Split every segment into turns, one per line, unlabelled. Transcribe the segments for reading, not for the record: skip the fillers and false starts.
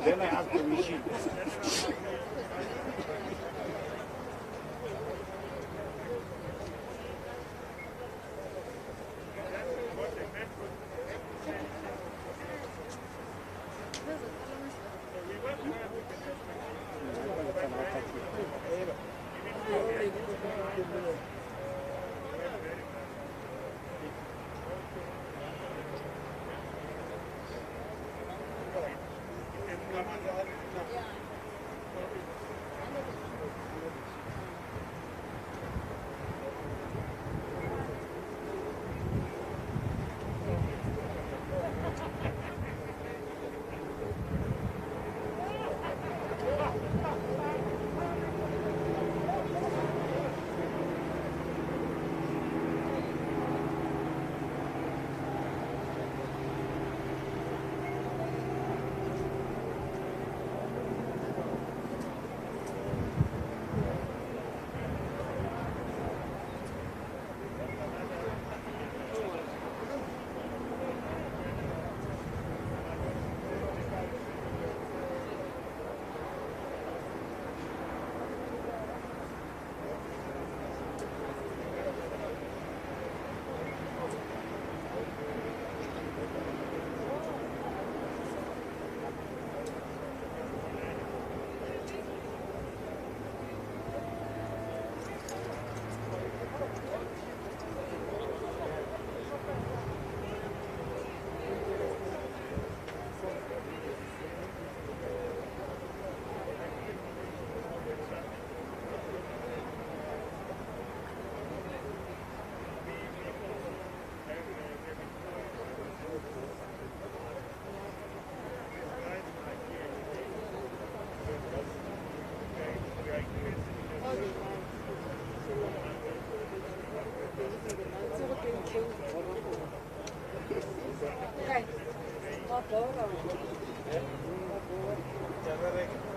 Then I ask the machine.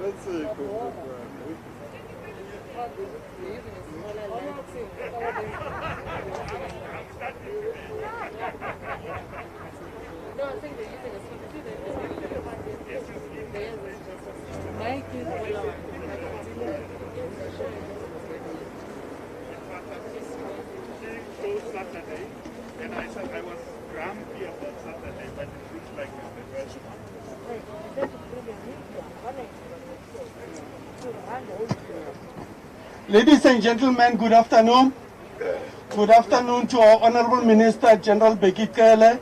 Let's see.
No, I think they're using a Mike is
Saturday, and I said I was grumpy on that Saturday, but it looks like it's the first one.
Ladies and gentlemen, good afternoon. Good afternoon to our Honorable Minister General Bheki Cele.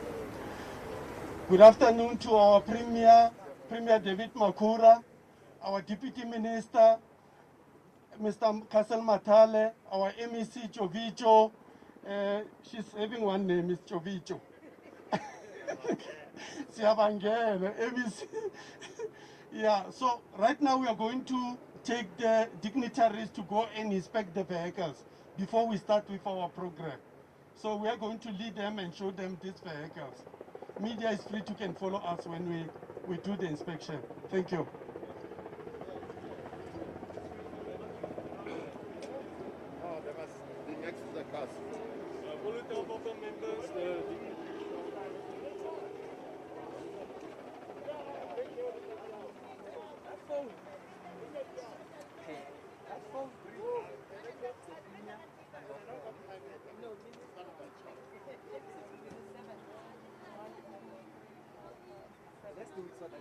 Good afternoon to our Premier David Makura, our Deputy Minister, Mr. Kasel Matale, our MEC Jovicho. She's having one name, is Jovicho. Siyabangela, MEC. Yeah, so right now we are going to take the dignitaries to go and inspect the vehicles before we start with our program. So we are going to lead them and show them these vehicles. Media is free to can follow us when we do the inspection. Thank you.
Oh, that must be next to the cars.
Let's do it so that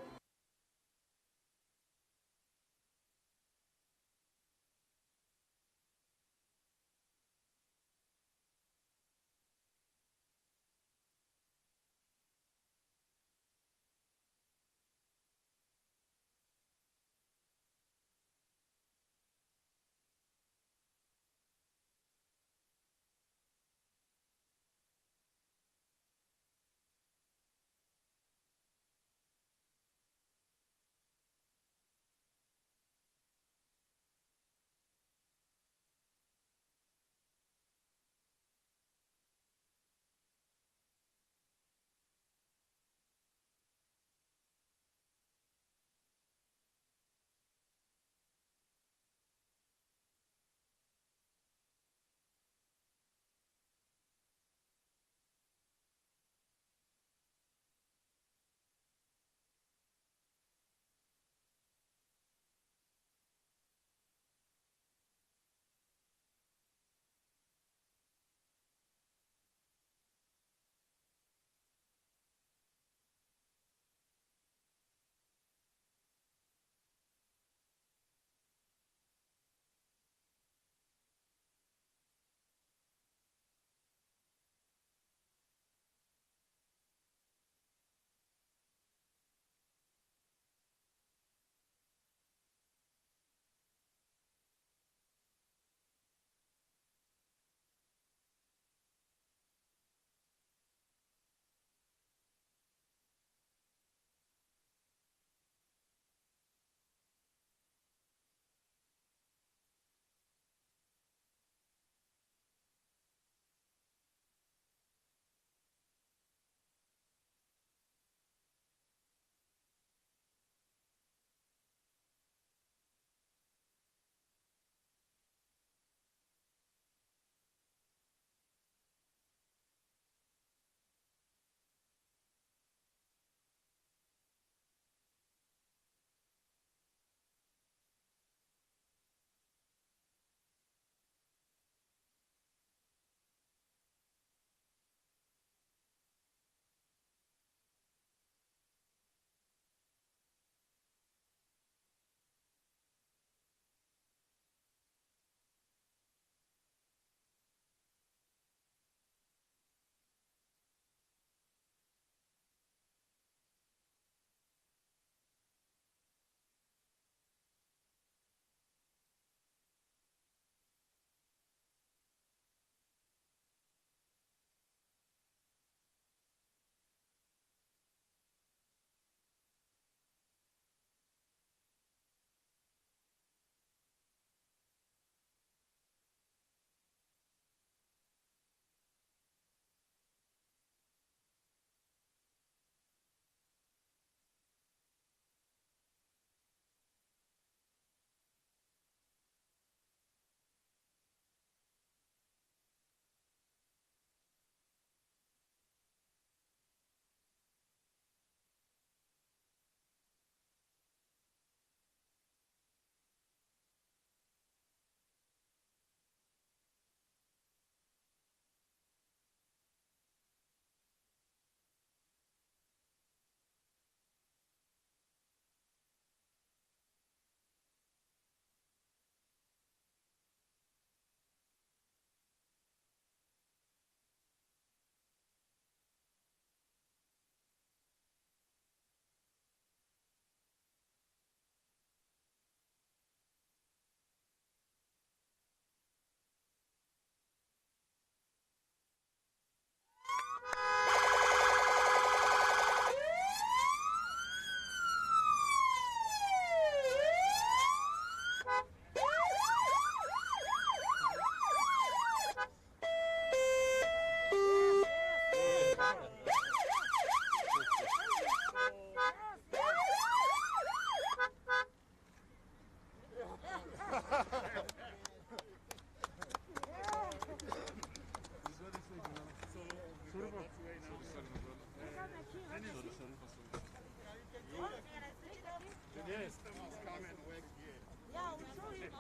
Yeah, we saw him.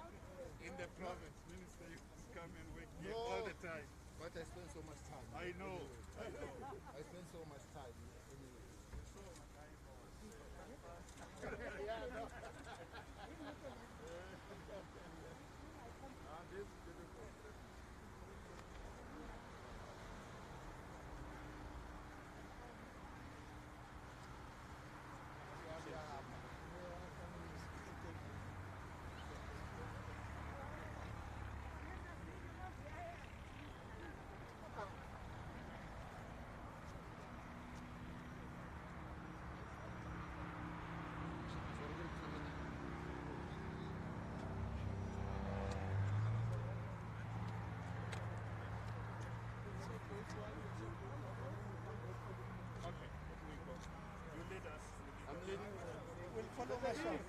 In the province, minister used to come and work here all the time.
But I spend so much time.
I know. I know.
I spend so much time anyway. And this is beautiful.
Okay, we go. You lead us.
I'm leading.
We'll follow myself.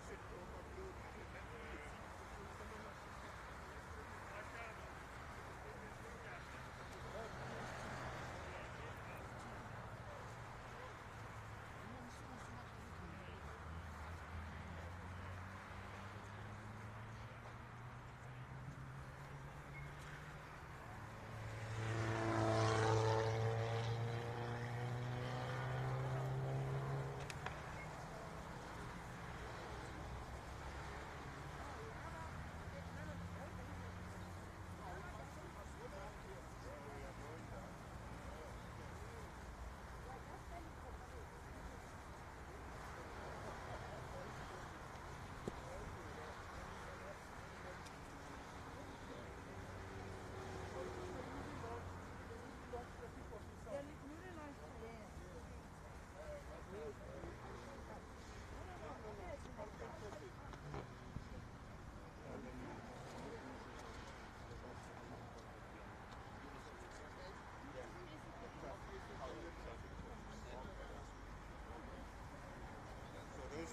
So these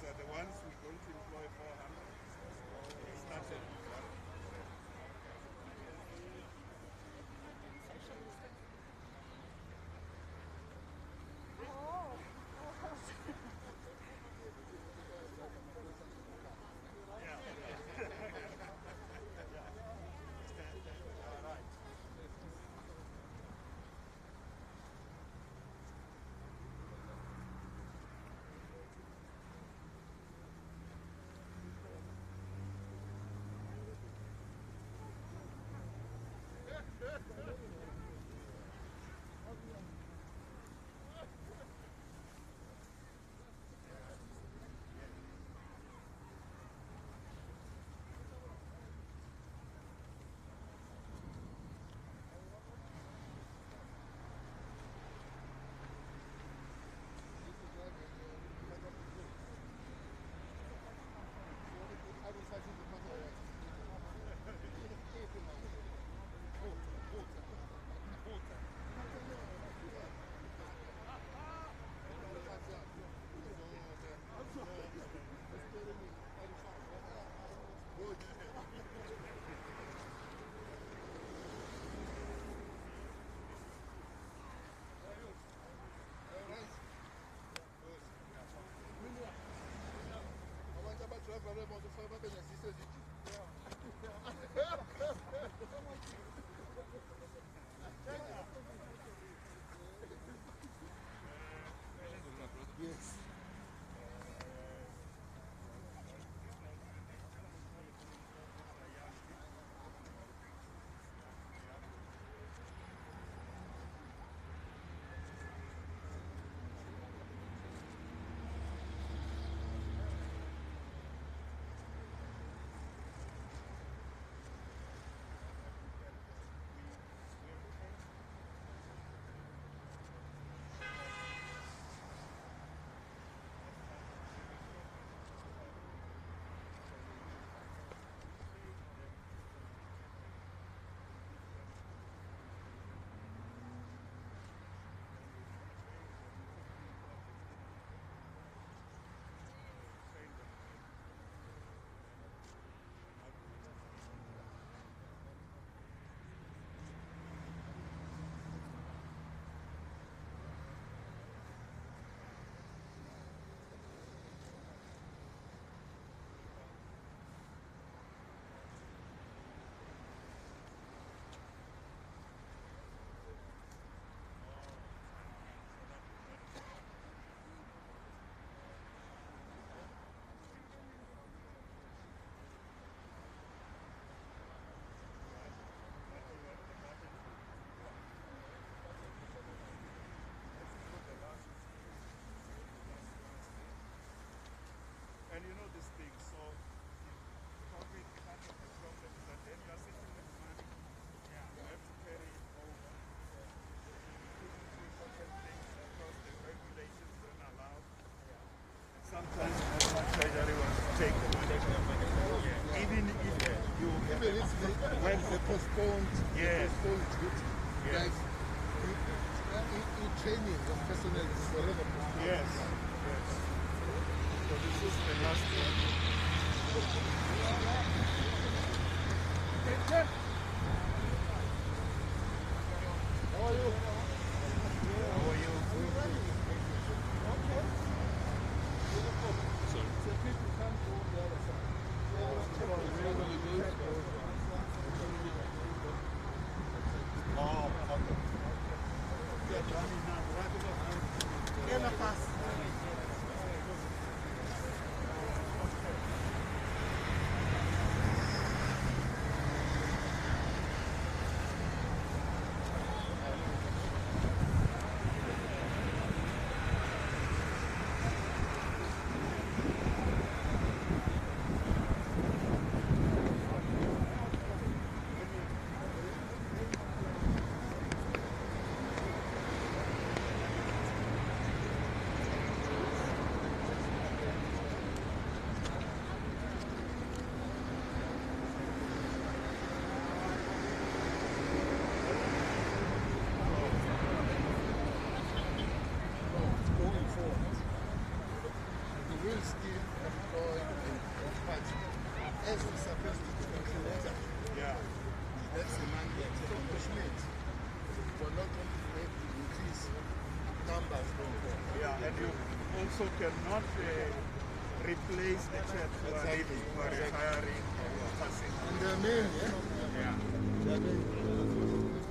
are the ones we're going to employ 400. We started with that.
Yes. postponed.
Yes.
Postponed it.
Yes.
Like in training of personnel is forever postponed.
Yes. Yes. So this is the last one.
How are you?
How are you?
So people can't go on the other side.
Oh, okay. We are running now. Right over. Get a pass.
Going forward, the will still employ and patch as we supposed to do water.
Yeah.
That's the mandate accomplishment. We're not going to be able to increase numbers going forward.
Yeah, and you also cannot replace the church who are leaving, who are retiring, or who are passing.
And they're many, yeah?
Yeah.
They're many.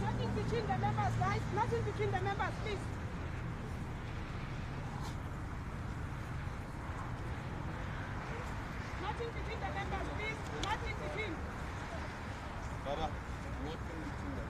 Nothing between the members, guys. Nothing between the members, please. Nothing between the members, please. Nothing between.
Baba, what can we do?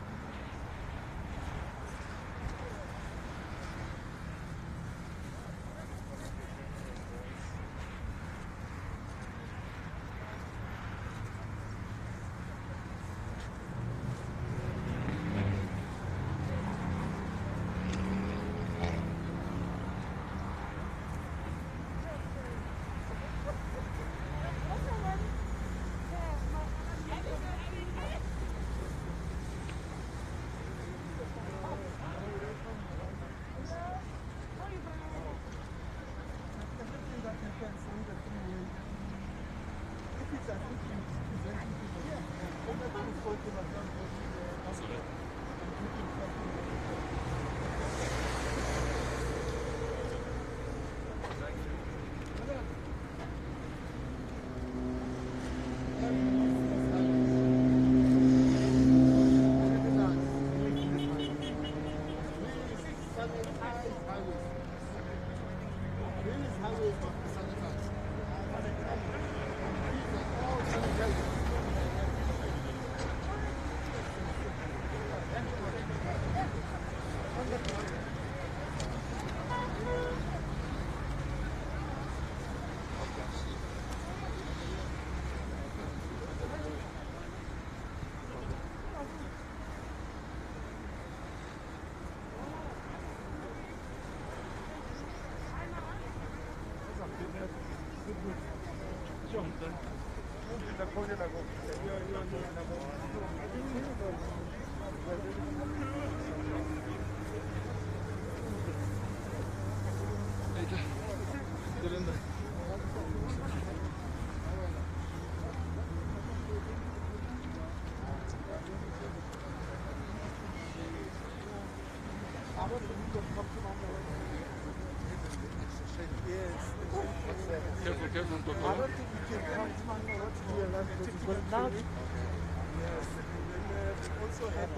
Careful, careful, Toto.
I don't think we can count what's realized because now yes, and then we also have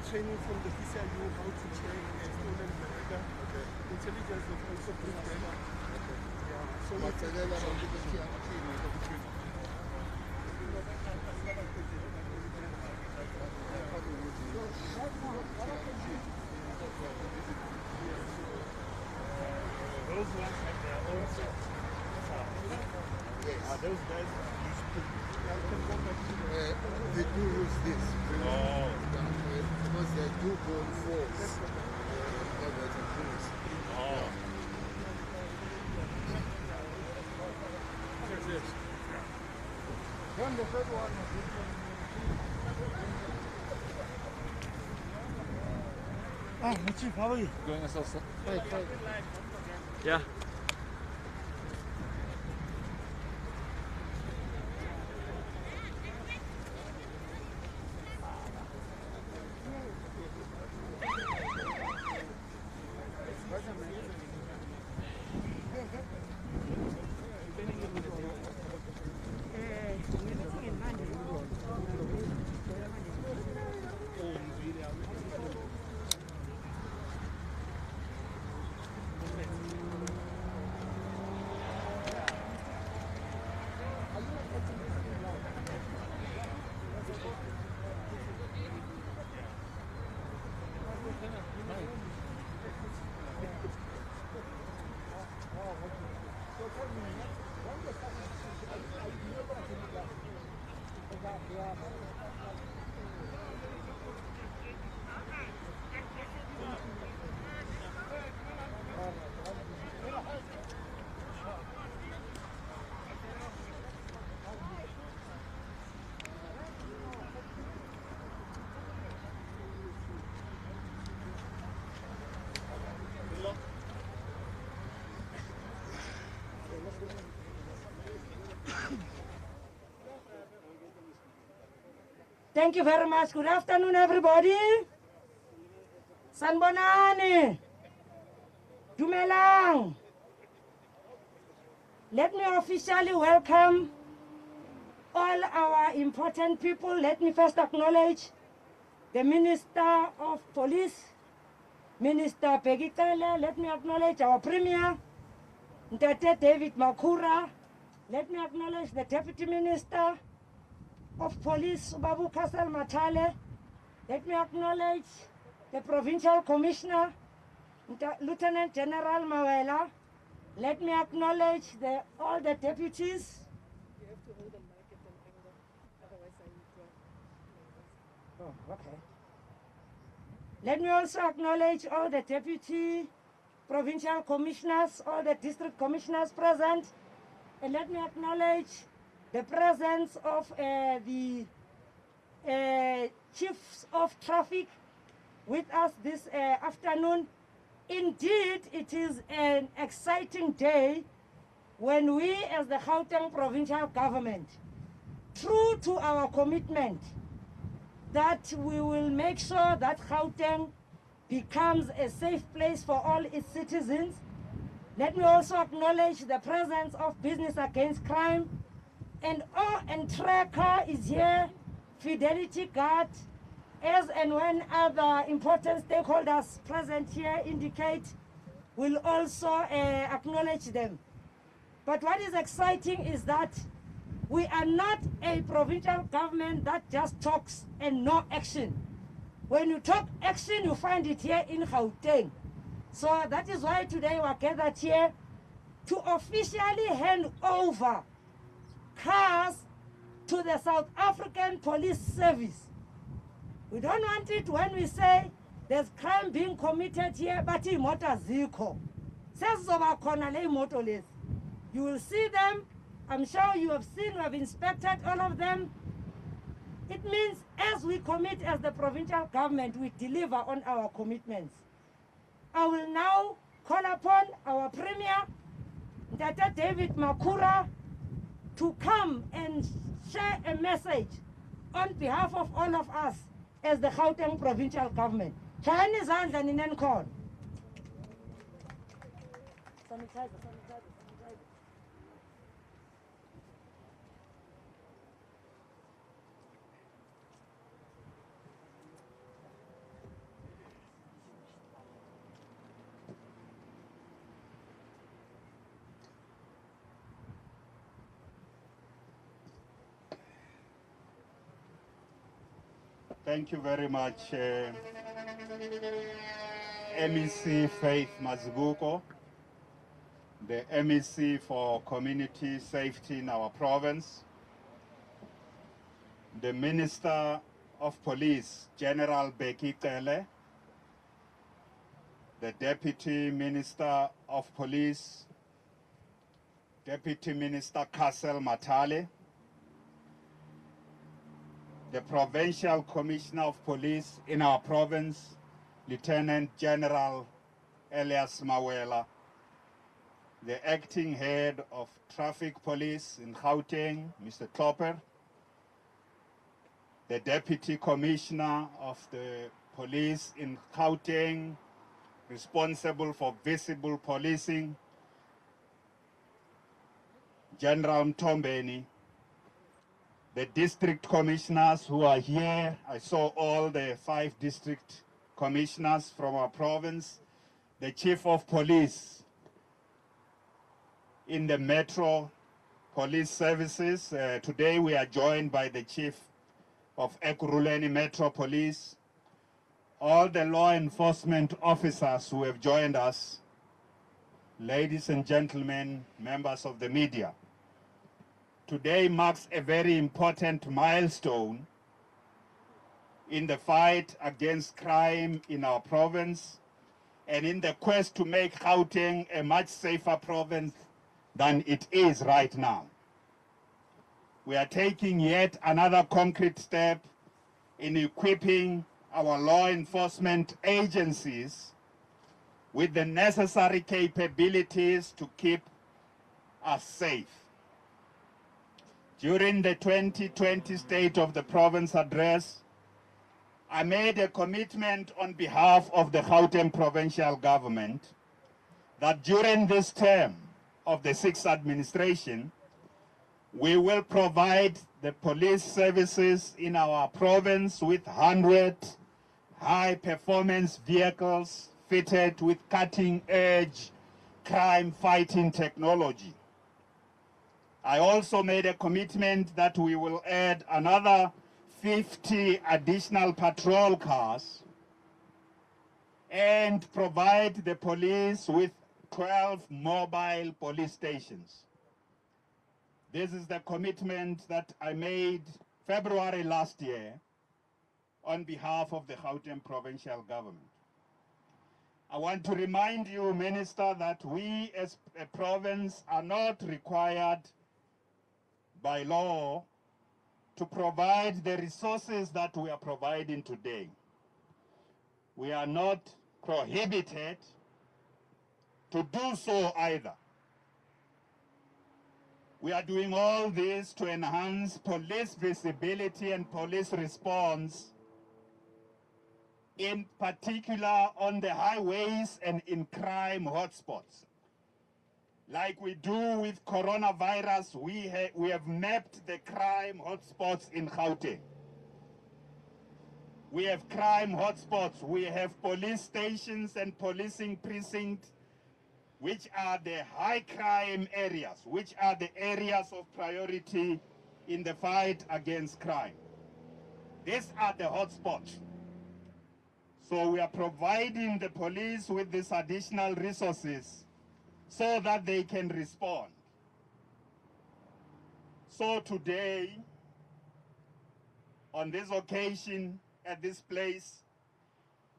training from the PCIU how to train stolen data. Intelligence is also briefed them. Yeah. So
Those ones have their own set. those guys use
They do use this.
Oh.
Because they do go in force. That's a police.
Oh.
Then the third one was Chief, how are you?
Going as also?
Fine.
Yeah.
Thank you very much. Good afternoon, everybody. Sanbonani. Dumelang. Let me officially welcome all our important people. Let me first acknowledge the Minister of Police, Minister Bheki Cele. Let me acknowledge our Premier, Ntate David Makura. Let me acknowledge the Deputy Minister of Police, Babu Kasal Matale. Let me acknowledge the Provincial Commissioner, Lieutenant General Mawela. Let me acknowledge all the deputies.
You have to hold the mic at an angle, otherwise I will drop.
Oh, okay. Let me also acknowledge all the deputy provincial commissioners, all the district commissioners present. And let me acknowledge the presence of the chiefs of traffic with us this afternoon. Indeed, it is an exciting day when we as the Gauteng provincial government, true to our commitment that we will make sure that Gauteng becomes a safe place for all its citizens. Let me also acknowledge the presence of Business Against Crime, and Tracker is here, Fidelity Guard, as and when other important stakeholders present here indicate, we'll also acknowledge them. But what is exciting is that we are not a provincial government that just talks and no action. When you talk action, you find it here in Gauteng. So that is why today we are gathered here to officially hand over cars to the South African Police Service. We don't want it when we say there's crime being committed here, but imoto zikho. You will see them. I'm sure you have seen, we have inspected all of them. It means as we commit as the provincial government, we deliver on our commitments. I will now call upon our Premier, Ntate David Makura, to come and share a message on behalf of all of us as the Gauteng provincial government. Shayani izandla ninenkhona. Sanitizer.
Thank you very much, MEC Faith Maziguko, the MEC for Community Safety in our province, the Minister of Police, General Bheki Cele, the Deputy Minister of Police, Deputy Minister Castle Matale, the Provincial Commissioner of Police in our province, Lieutenant General Elias Mawela, the Acting Head of Traffic Police in Gauteng, Mr. Klopper, the Deputy Commissioner of the Police in Gauteng, responsible for visible policing, General Mtombeni, the district commissioners who are here. I saw all the 5 district commissioners from our province, the chief of police in the Metro Police Services. Today we are joined by the chief of Ekurhuleni Metro Police, all the law enforcement officers who have joined us, ladies and gentlemen, members of the media. Today marks a very important milestone in the fight against crime in our province and in the quest to make Gauteng a much safer province than it is right now. We are taking yet another concrete step in equipping our law enforcement agencies with the necessary capabilities to keep us safe. During the 2020 State of the Province address, I made a commitment on behalf of the Gauteng provincial government that during this term of the 6th administration, we will provide the police services in our province with 100 high-performance vehicles fitted with cutting-edge crime-fighting technology. I also made a commitment that we will add another 50 additional patrol cars and provide the police with 12 mobile police stations. This is the commitment that I made February last year on behalf of the Gauteng provincial government. I want to remind you, Minister, that we as a province are not required by law to provide the resources that we are providing today. We are not prohibited to do so either. We are doing all this to enhance police visibility and police response, in particular on the highways and in crime hotspots. Like we do with coronavirus, we have mapped the crime hotspots in Gauteng. We have crime hotspots, we have police stations and policing precincts, which are the high crime areas, which are the areas of priority in the fight against crime. These are the hotspots. So we are providing the police with these additional resources so that they can respond. So today, on this occasion, at this place,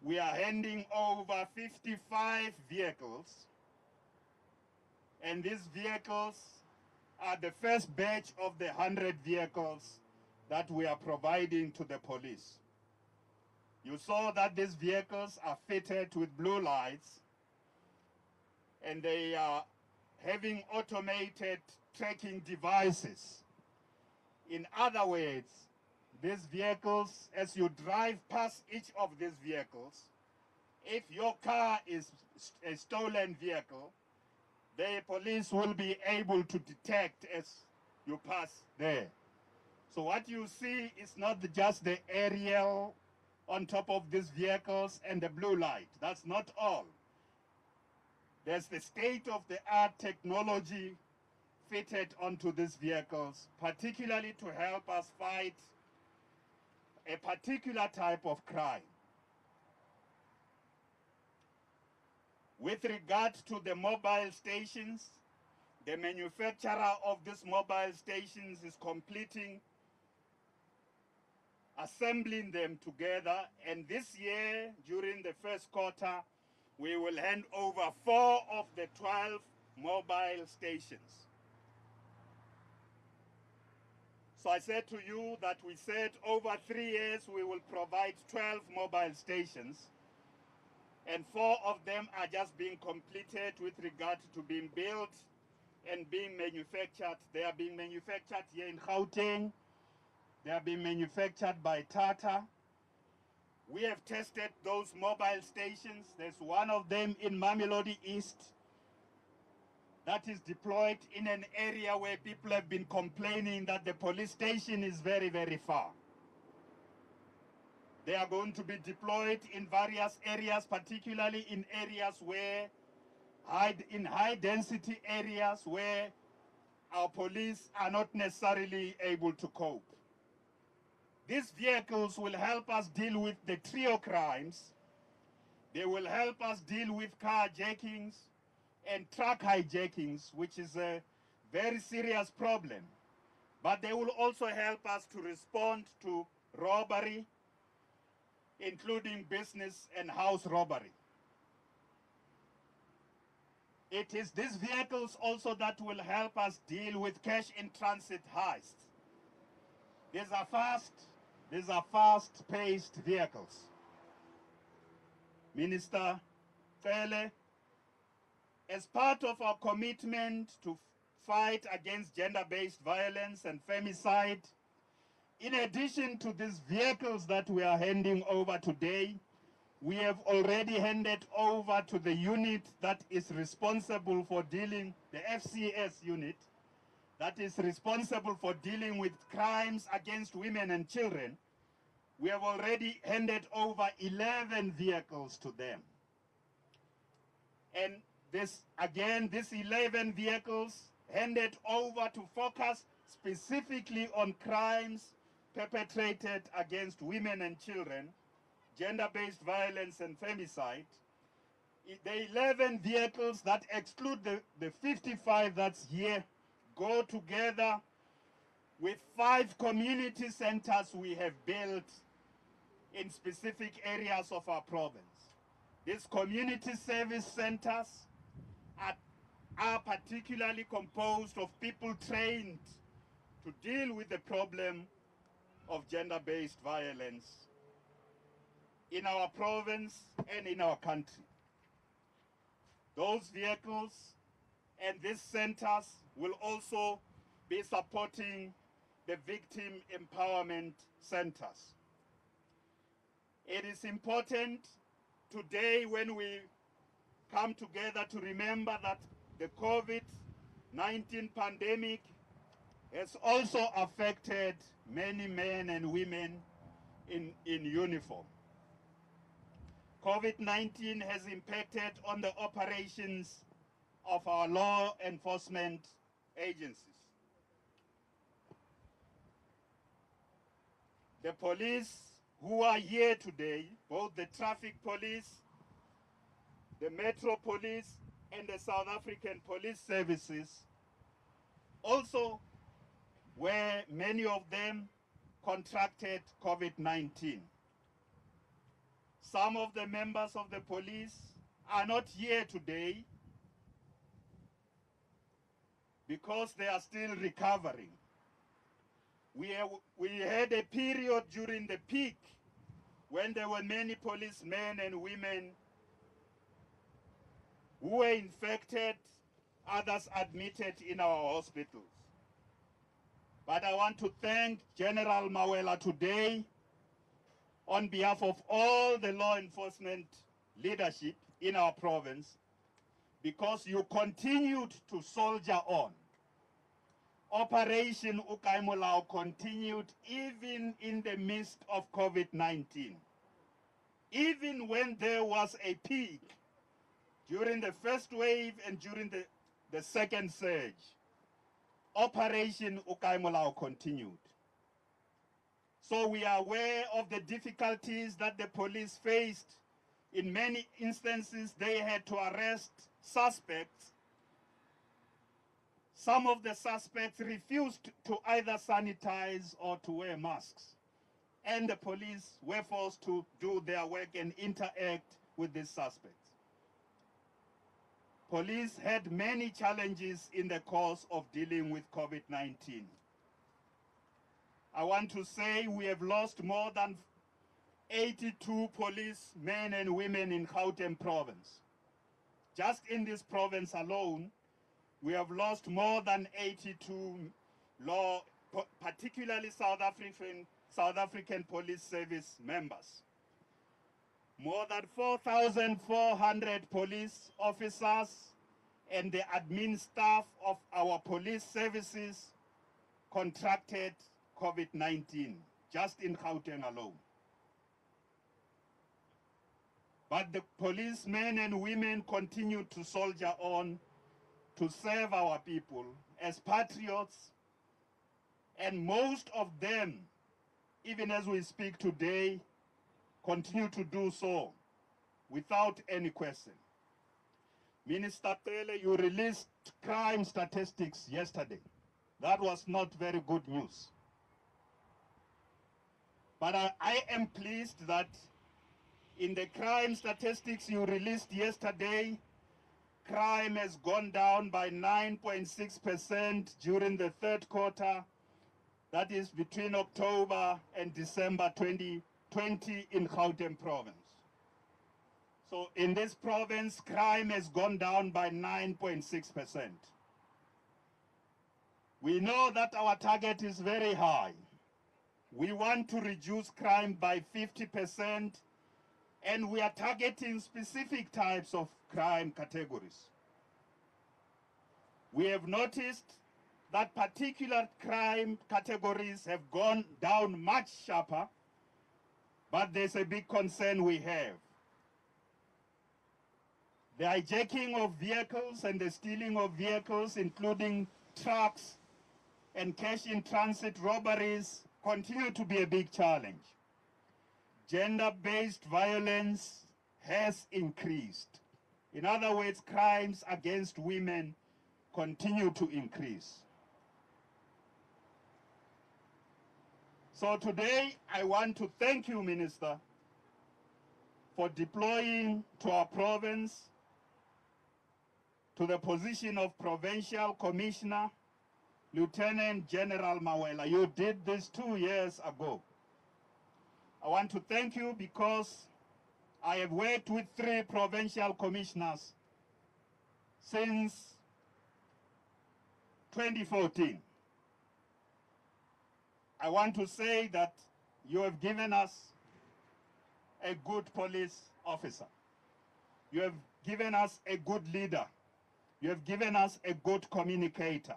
we are handing over 55 vehicles, and these vehicles are the first batch of the 100 vehicles that we are providing to the police. You saw that these vehicles are fitted with blue lights, and they are having automated tracking devices. In other words, these vehicles, as you drive past each of these vehicles, if your car is a stolen vehicle, the police will be able to detect as you pass there. So what you see is not just the aerial on top of these vehicles and the blue light. That's not all. There's the state-of-the-art technology fitted onto these vehicles, particularly to help us fight a particular type of crime. With regard to the mobile stations, the manufacturer of these mobile stations is completing assembling them together, and this year, during the first quarter, we will hand over 4 of the 12 mobile stations. So I said to you that we said over 3 years we will provide 12 mobile stations, and 4 of them are just being completed with regard to being built and being manufactured. They are being manufactured here in Gauteng. They are being manufactured by Tata. We have tested those mobile stations. There's one of them in Mamelodi East that is deployed in an area where people have been complaining that the police station is very, very far. They are going to be deployed in various areas, particularly in areas where, in high density areas where our police are not necessarily able to cope. These vehicles will help us deal with the trio crimes. They will help us deal with carjackings and truck hijackings, which is a very serious problem. But they will also help us to respond to robbery, including business and house robbery. It is these vehicles also that will help us deal with cash in transit heists. These are fast-paced vehicles. Minister Cele, as part of our commitment to fight against gender-based violence and femicide, in addition to these vehicles that we are handing over today, we have already handed over to the unit that is responsible for dealing, the FCS unit, that is responsible for dealing with crimes against women and children. We have already handed over 11 vehicles to them. And these 11 vehicles handed over to focus specifically on crimes perpetrated against women and children, gender-based violence and femicide. The 11 vehicles that exclude the 55 that's here go together with 5 community centers we have built in specific areas of our province. These community service centers are particularly composed of people trained to deal with the problem of gender-based violence in our province and in our country. Those vehicles and these centers will also be supporting the victim empowerment centers. It is important today when we come together to remember that the COVID-19 pandemic has also affected many men and women in uniform. COVID-19 has impacted on the operations of our law enforcement agencies. The police who are here today, both the traffic police, the Metro Police, and the South African Police Services, also where many of them contracted COVID-19. Some of the members of the police are not here today because they are still recovering. We had a period during the peak when there were many policemen and women who were infected, others admitted in our hospitals. But I want to thank General Mawela today on behalf of all the law enforcement leadership in our province, because you continued to soldier on. Operation Ukaimolao continued even in the midst of COVID-19. Even when there was a peak during the first wave and during the second surge, Operation Ukaimolao continued. So we are aware of the difficulties that the police faced In many instances, they had to arrest suspects. Some of the suspects refused to either sanitize or to wear masks, and the police were forced to do their work and interact with these suspects. Police had many challenges in the course of dealing with COVID-19. I want to say we have lost more than 82 policemen and women in Gauteng province. Just in this province alone, we have lost more than 82 particularly South African Police Service members. More than 4,400 police officers and the admin staff of our police services contracted COVID-19 just in Gauteng alone. But the policemen and women continue to soldier on to serve our people as patriots, and most of them, even as we speak today, continue to do so without any question. Minister Cele, you released crime statistics yesterday. That was not very good news. But I am pleased that in the crime statistics you released yesterday, crime has gone down by 9.6% during the third quarter. That is between October and December 2020 in Gauteng province. So in this province, crime has gone down by 9.6%. We know that our target is very high. We want to reduce crime by 50%, and we are targeting specific types of crime categories. We have noticed that particular crime categories have gone down much sharper, but there's a big concern we have. The hijacking of vehicles and the stealing of vehicles, including trucks and cash-in-transit robberies, continue to be a big challenge. Gender-based violence has increased. In other words, crimes against women continue to increase. So today, I want to thank you, Minister, for deploying to our province to the position of Provincial Commissioner, Lieutenant General Mawela. You did this 2 years ago. I want to thank you because I have worked with 3 provincial commissioners since 2014. I want to say that you have given us a good police officer. You have given us a good leader. You have given us a good communicator.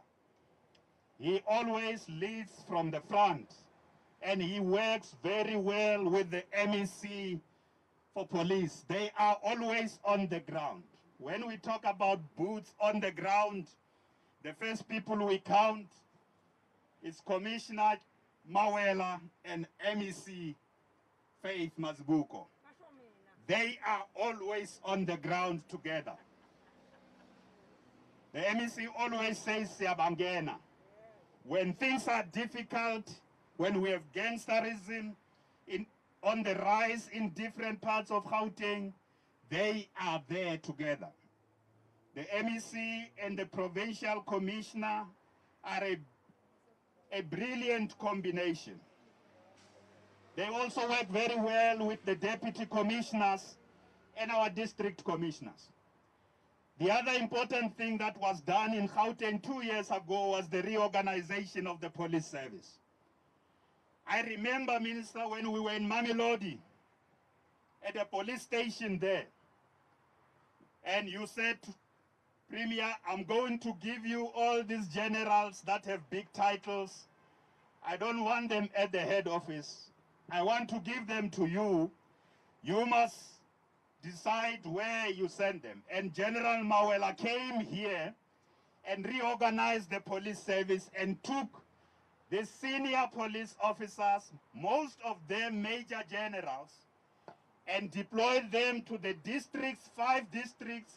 He always leads from the front, and he works very well with the MEC for police. They are always on the ground. When we talk about boots on the ground, the first people we count is Commissioner Mawela and MEC Faith Mazbuko. They are always on the ground together. The MEC always says, Siyabangena. When things are difficult, when we have gangsterism on the rise in different parts of Gauteng, they are there together. The MEC and the provincial commissioner are a brilliant combination. They also work very well with the deputy commissioners and our district commissioners. The other important thing that was done in Gauteng 2 years ago was the reorganization of the police service. I remember, Minister, when we were in Mamelodi at a police station there, and you said, Premier, I'm going to give you all these generals that have big titles. I don't want them at the head office. I want to give them to you. You must decide where you send them. And General Mawela came here and reorganized the police service and took the senior police officers, most of them major generals, and deployed them to the districts, 5 districts,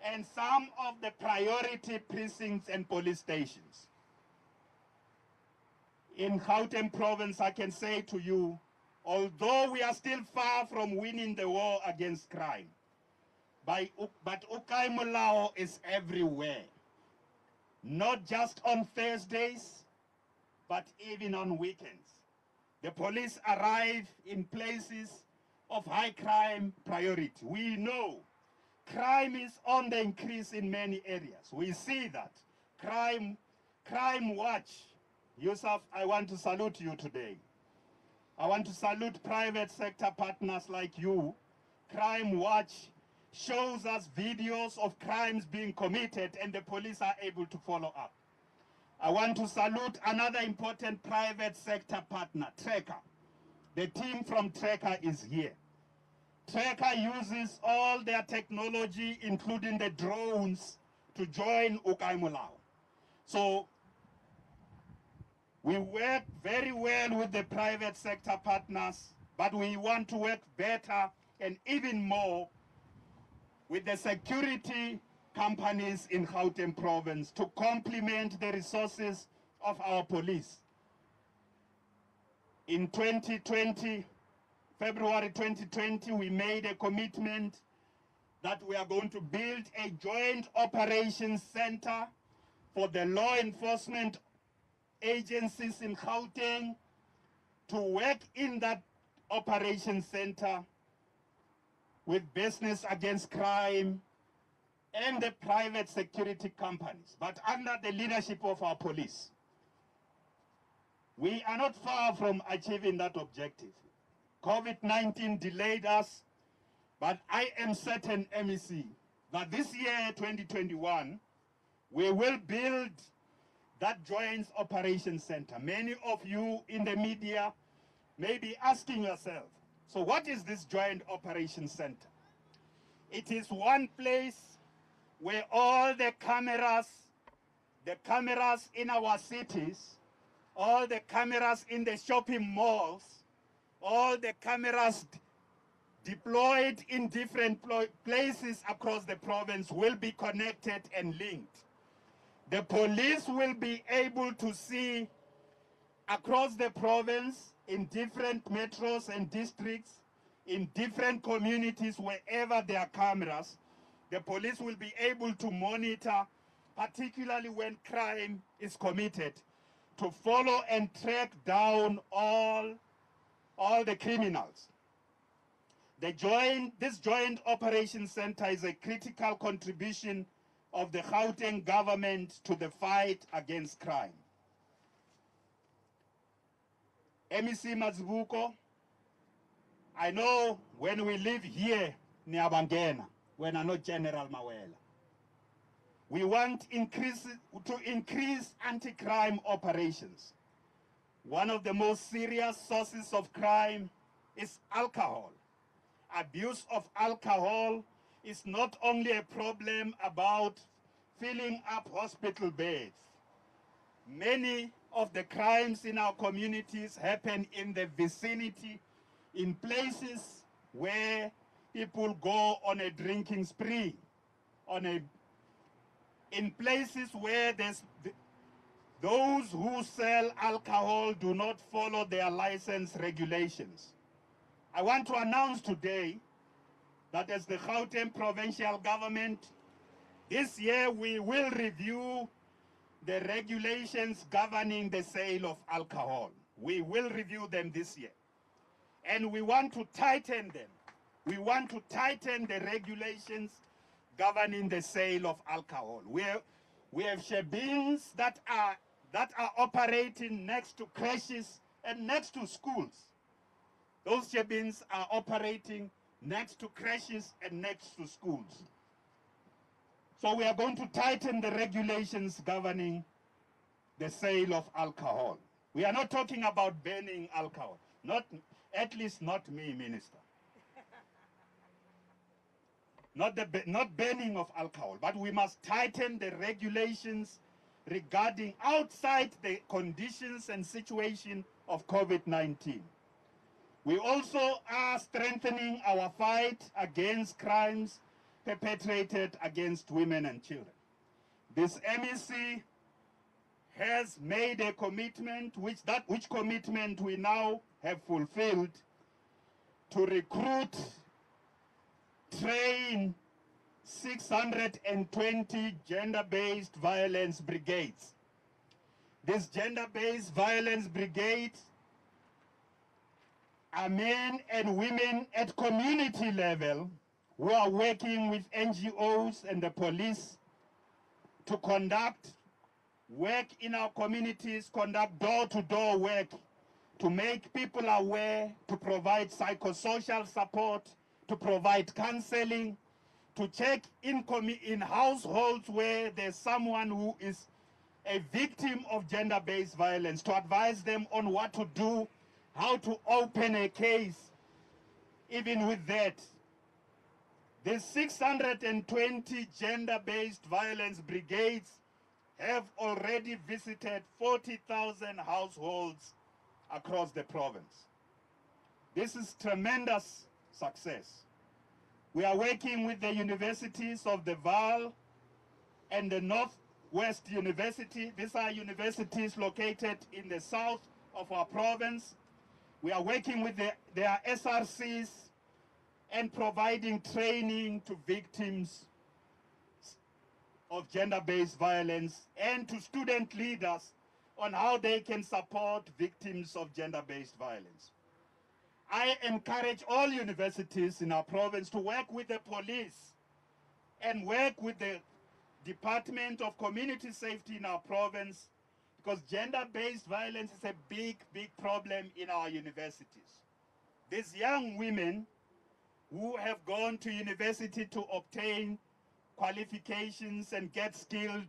and some of the priority precincts and police stations. In Gauteng province, I can say to you, although we are still far from winning the war against crime, but Ukaimulao is everywhere. Not just on Thursdays, but even on weekends. The police arrive in places of high crime priority. We know crime is on the increase in many areas. We see that. Crime Watch. Yusuf, I want to salute you today. I want to salute private sector partners like you. Crime Watch shows us videos of crimes being committed and the police are able to follow up. I want to salute another important private sector partner, Tracker. The team from Tracker is here. Tracker uses all their technology, including the drones, to join Ukaimulao. So we work very well with the private sector partners, but we want to work better and even more with the security companies in Gauteng province to complement the resources of our police. In 2020, February 2020, we made a commitment that we are going to build a joint operations center for the law enforcement agencies in Gauteng to work in that operations center with business against crime and the private security companies, but under the leadership of our police. We are not far from achieving that objective. COVID-19 delayed us, but I am certain, MEC, that this year, 2021, we will build that joint operations center. Many of you in the media may be asking yourself, so what is this joint operations center? It is one place where all the cameras in our cities, all the cameras in the shopping malls, all the cameras deployed in different places across the province will be connected and linked. The police will be able to see across the province in different metros and districts, in different communities, wherever there are cameras. The police will be able to monitor, particularly when crime is committed, to follow and track down all the criminals. This joint operations center is a critical contribution of the Gauteng government to the fight against crime. MEC Mazibuko, I know when we live here, Niabangena, when I'm not General Mawela, we want to increase anti-crime operations. One of the most serious sources of crime is alcohol. Abuse of alcohol is not only a problem about filling up hospital beds. Many of the crimes in our communities happen in the vicinity, in places where people go on a drinking spree, in places where those who sell alcohol do not follow their license regulations. I want to announce today that as the Gauteng provincial government, this year we will review the regulations governing the sale of alcohol. We will review them this year. And we want to tighten them. We want to tighten the regulations governing the sale of alcohol. We have shebeens that are operating next to creches and next to schools. Those shebeens are operating next to creches and next to schools. So we are going to tighten the regulations governing the sale of alcohol. We are not talking about banning alcohol. At least not me, Minister. Not banning of alcohol, but we must tighten the regulations regarding outside the conditions and situation of COVID-19. We also are strengthening our fight against crimes perpetrated against women and children. This MEC has made a commitment, which commitment we now have fulfilled, to recruit, train 620 gender-based violence brigades. These gender-based violence brigades are men and women at community level who are working with NGOs and the police to conduct work in our communities, conduct door-to-door work to make people aware, to provide psychosocial support, to provide counseling, to check in households where there's someone who is a victim of gender-based violence, to advise them on what to do, how to open a case. Even with that, the 620 gender-based violence brigades have already visited 40,000 households across the province. This is tremendous success. We are working with the universities of the Vaal and the Northwest University. These are universities located in the south of our province. We are working with their SRCs and providing training to victims of gender-based violence and to student leaders on how they can support victims of gender-based violence. I encourage all universities in our province to work with the police and work with the Department of Community Safety in our province, because gender-based violence is a big, big problem in our universities. These young women who have gone to university to obtain qualifications and get skilled,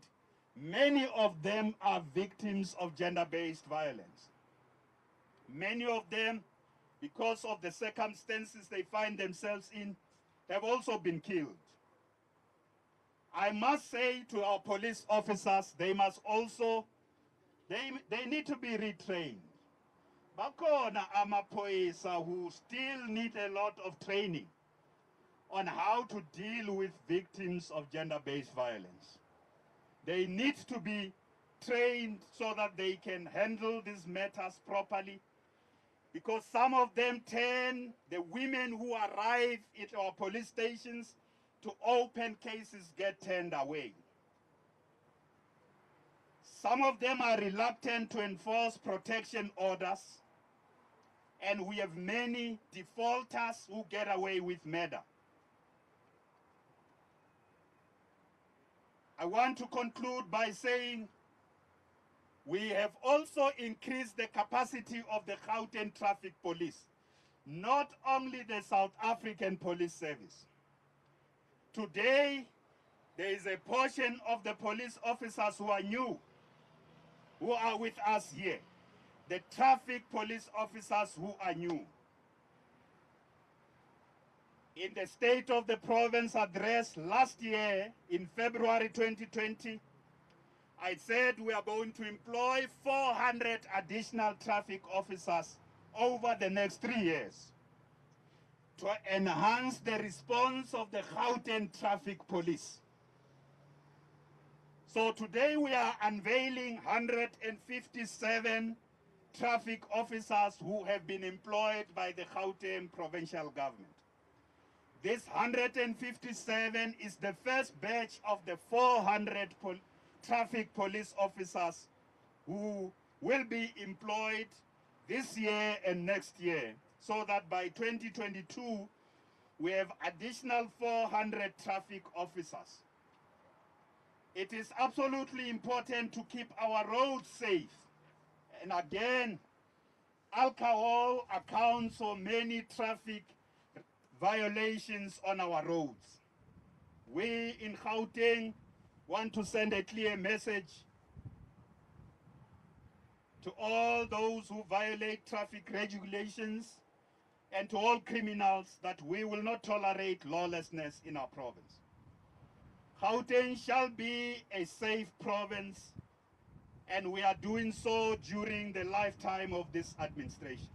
many of them are victims of gender-based violence. Many of them, because of the circumstances they find themselves in, have also been killed. I must say to our police officers, they must also, they need to be retrained. Bakhona amaphoyisa who still need a lot of training on how to deal with victims of gender-based violence. They need to be trained so that they can handle these matters properly, because some of them turn the women who arrive at our police stations to open cases get turned away. Some of them are reluctant to enforce protection orders, and we have many defaulters who get away with murder. I want to conclude by saying we have also increased the capacity of the Gauteng Traffic Police, not only the South African Police Service. Today, there is a portion of the police officers who are new, who are with us here. The traffic police officers who are new. In the State of the Province address last year, in February 2020, I said we are going to employ 400 additional traffic officers over the next 3 years to enhance the response of the Gauteng Traffic Police. So today we are unveiling 157 traffic officers who have been employed by the Gauteng provincial government. This 157 is the first batch of the 400 traffic police officers who will be employed this year and next year, so that by 2022 we have additional 400 traffic officers. It is absolutely important to keep our roads safe. And again, alcohol accounts for many traffic violations on our roads. We in Gauteng want to send a clear message to all those who violate traffic regulations and to all criminals that we will not tolerate lawlessness in our province. Gauteng shall be a safe province, and we are doing so during the lifetime of this administration.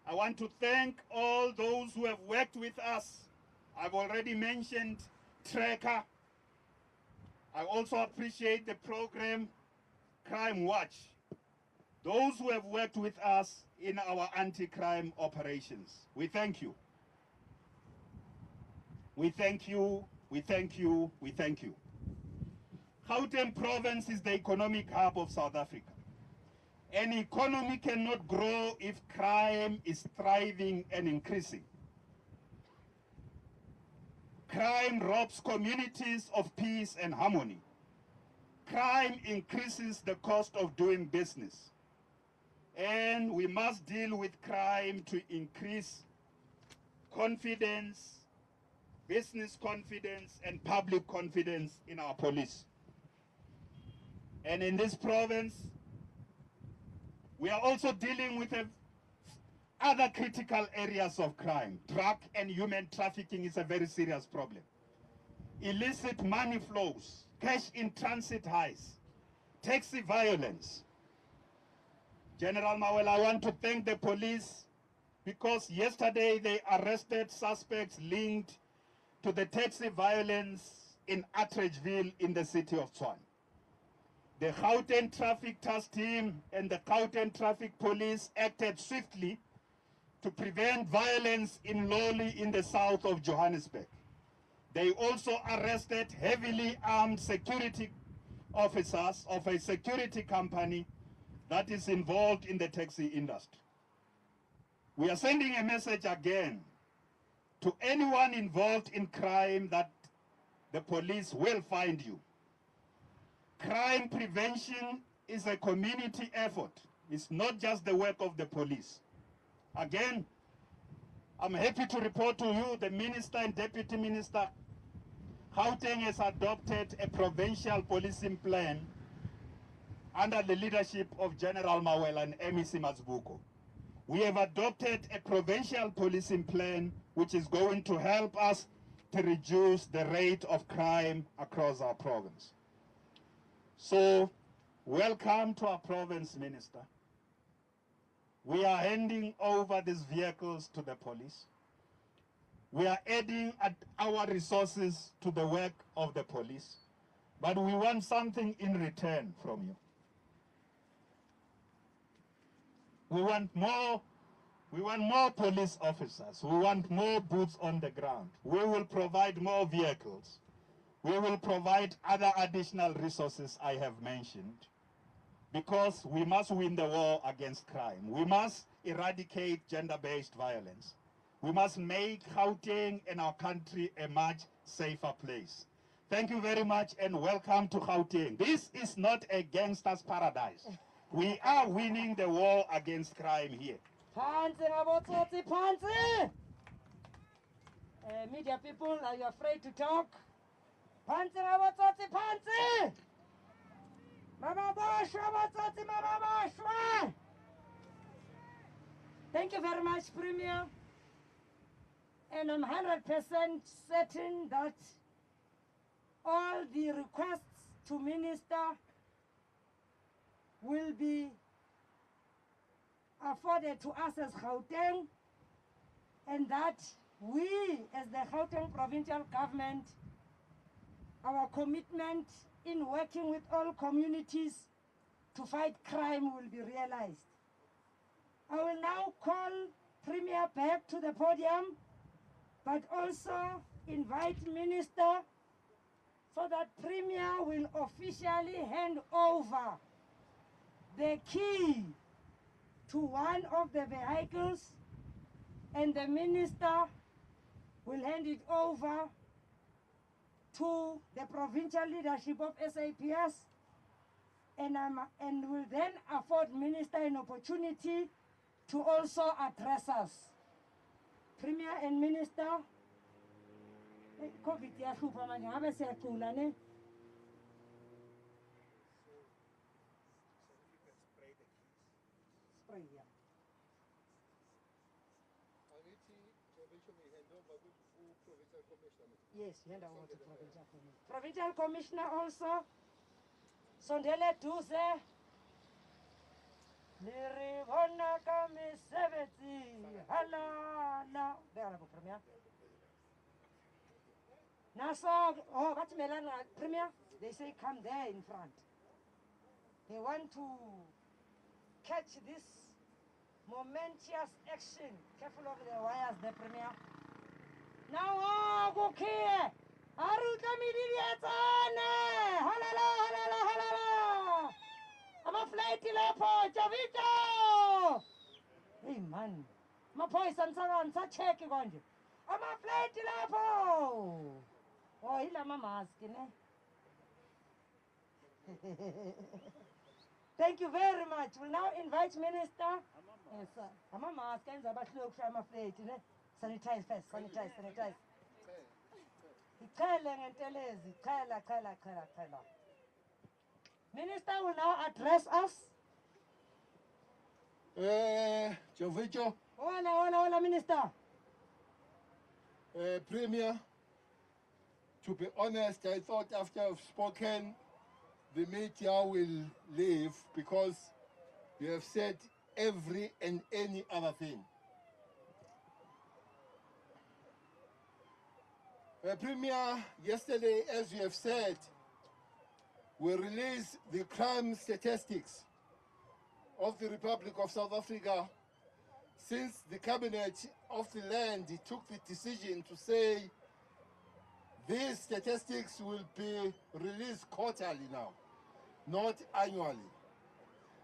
I want to thank all those who have worked with us. I've already mentioned Tracker. I also appreciate the program Crime Watch. Those who have worked with us in our anti-crime operations. We thank you. We thank you, we thank you, we thank you. Gauteng province is the economic hub of South Africa. An economy cannot grow if crime is thriving and increasing. Crime robs communities of peace and harmony. Crime increases the cost of doing business. And we must deal with crime to increase confidence, business confidence, and public confidence in our police. And in this province, we are also dealing with other critical areas of crime. Drug and human trafficking is a very serious problem. Illicit money flows, cash in transit highs, taxi violence. General Mawela, I want to thank the police because yesterday they arrested suspects linked to the taxi violence in Atteridgeville in the city of Tshwane. The Gauteng Traffic Task Team and the Gauteng Traffic Police acted swiftly to prevent violence in Loli in the south of Johannesburg. They also arrested heavily armed security officers of a security company that is involved in the taxi industry. We are sending a message again to anyone involved in crime that the police will find you. Crime prevention is a community effort. It's not just the work of the police. Again, I'm happy to report to you, the Minister and Deputy Minister, Gauteng has adopted a provincial policing plan under the leadership of General Mawela and MEC Mazbuko. We have adopted a provincial policing plan which is going to help us to reduce the rate of crime across our province. So, welcome to our province, Minister. We are handing over these vehicles to the police. We are adding our resources to the work of the police, but we want something in return from you. We want more police officers. We want more boots on the ground. We will provide more vehicles. We will provide other additional resources I have mentioned, because we must win the war against crime. We must eradicate gender-based violence. We must make Gauteng and our country a much safer place. Thank you very much and welcome to Gauteng. This is not a gangster's paradise. We are winning the war against crime here.
Media people, are you afraid to talk? Thank you very much, Premier. And I'm 100% certain that all the requests to Minister will be afforded to us as Gauteng, and that we, as the Gauteng provincial government, our commitment in working with all communities to fight crime will be realized. I will now call Premier back to the podium, but also invite Minister so that Premier will officially hand over the key to one of the vehicles, and the Minister will hand it over to the provincial leadership of SAPS, and will then afford Minister an opportunity to also address us. Premier and Minister, COVID yahlupha manje ngabe siyacula ne? Spray, yeah. Yes, hand over to Provincial Commissioner. Provincial Commissioner also, sondele duze. Niribona kami mesebetsi halana bela bo premier naso oh bathi melana premier they say come there in front they want to catch this momentous action careful of the wires the premier now go here aruta midirietsane halala halala halala ama-flight lapho Javito hey man amaphoyisa nisacheki konje ama-flight lapho oh yila mamaski ne thank you very much we'll now invite minister yes sir amamaski enza abahlule ukushaya ama-flight ne sanitize first sanitize ichele ngentelezi chela minister will now address us
Jovicho,
hola minister
Premier, to be honest, I thought after I've spoken, the media will leave because you have said every and any other thing. Premier, yesterday, as you have said, we released the crime statistics of the Republic of South Africa since the cabinet of the land took the decision to say these statistics will be released quarterly now, not annually.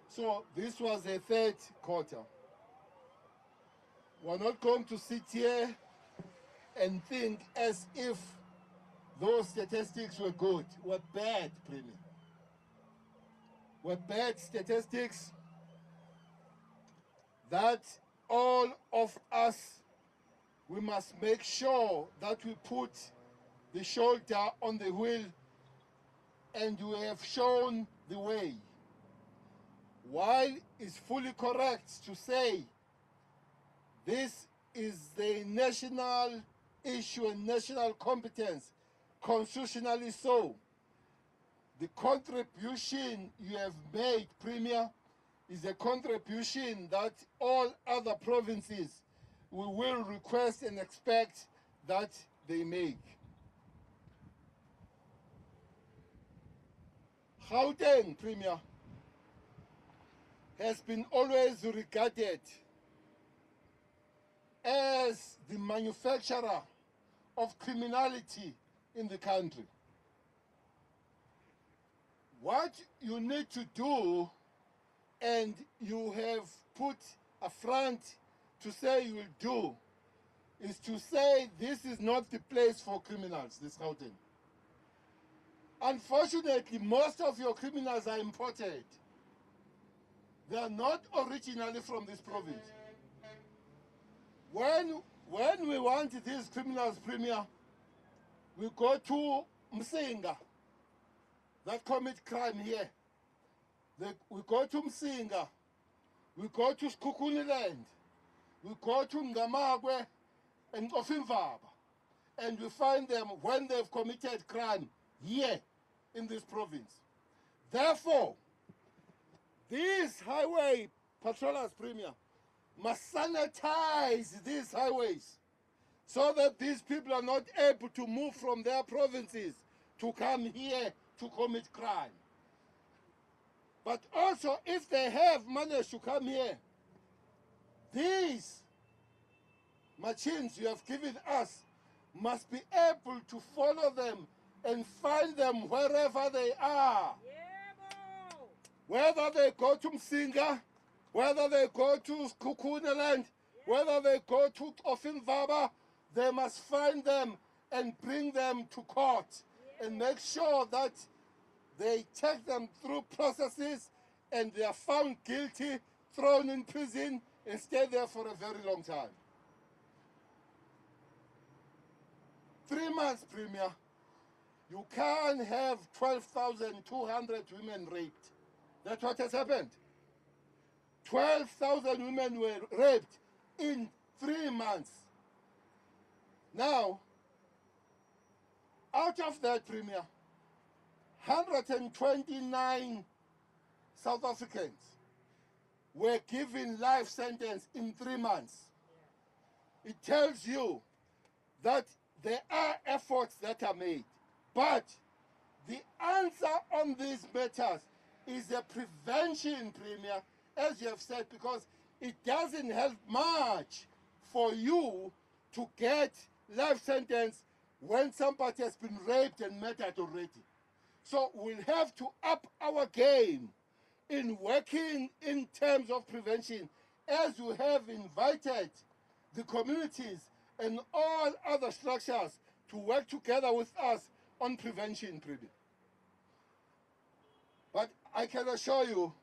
So this was a third quarter. We're not going to sit here and think as if those statistics were good. Were bad, Premier. Were bad statistics that all of us, we must make sure that we put the shoulder on the wheel and we have shown the way. While it's fully correct to say this is the national issue and national competence, constitutionally so, the contribution you have made, Premier, is a contribution that all other provinces we will request and expect that they make. Gauteng, Premier, has been always regarded as the manufacturer of criminality in the country. What you need to do, and you have put a front to say you will do, is to say this is not the place for criminals, this Gauteng. Unfortunately, most of your criminals are imported. They are not originally from this province. When we want these criminals, Premier, we go to Msinga that commit crime here. We go to Msinga, we go to Skukuniland, we go to Ngamagwe and Ofinvaba, and we find them when they've committed crime here in this province. Therefore, these highway patrollers, Premier, must sanitize these highways so that these people are not able to move from their provinces to come here to commit crime. But also, if they have managed to come here, these machines you have given us must be able to follow them and find them wherever they are. Whether they go to Msinga, whether they go to Kukuneland, whether they go to Ofinvaba, they must find them and bring them to court and make sure that they take them through processes and they are found guilty, thrown in prison, and stay there for a very long time. 3 months, Premier. You can't have 12,200 women raped. That's what has happened. 12,000 women were raped in 3 months. Now, out of that, Premier, 129 South Africans were given life sentence in 3 months. It tells you that there are efforts that are made. But the answer on these matters is a prevention, Premier, as you have said, because it doesn't help much for you to get life sentence when somebody has been raped and murdered already. So we'll have to up our game in working in terms of prevention, as we have invited the communities and all other structures to work together with us on prevention, Premier. But I can assure you,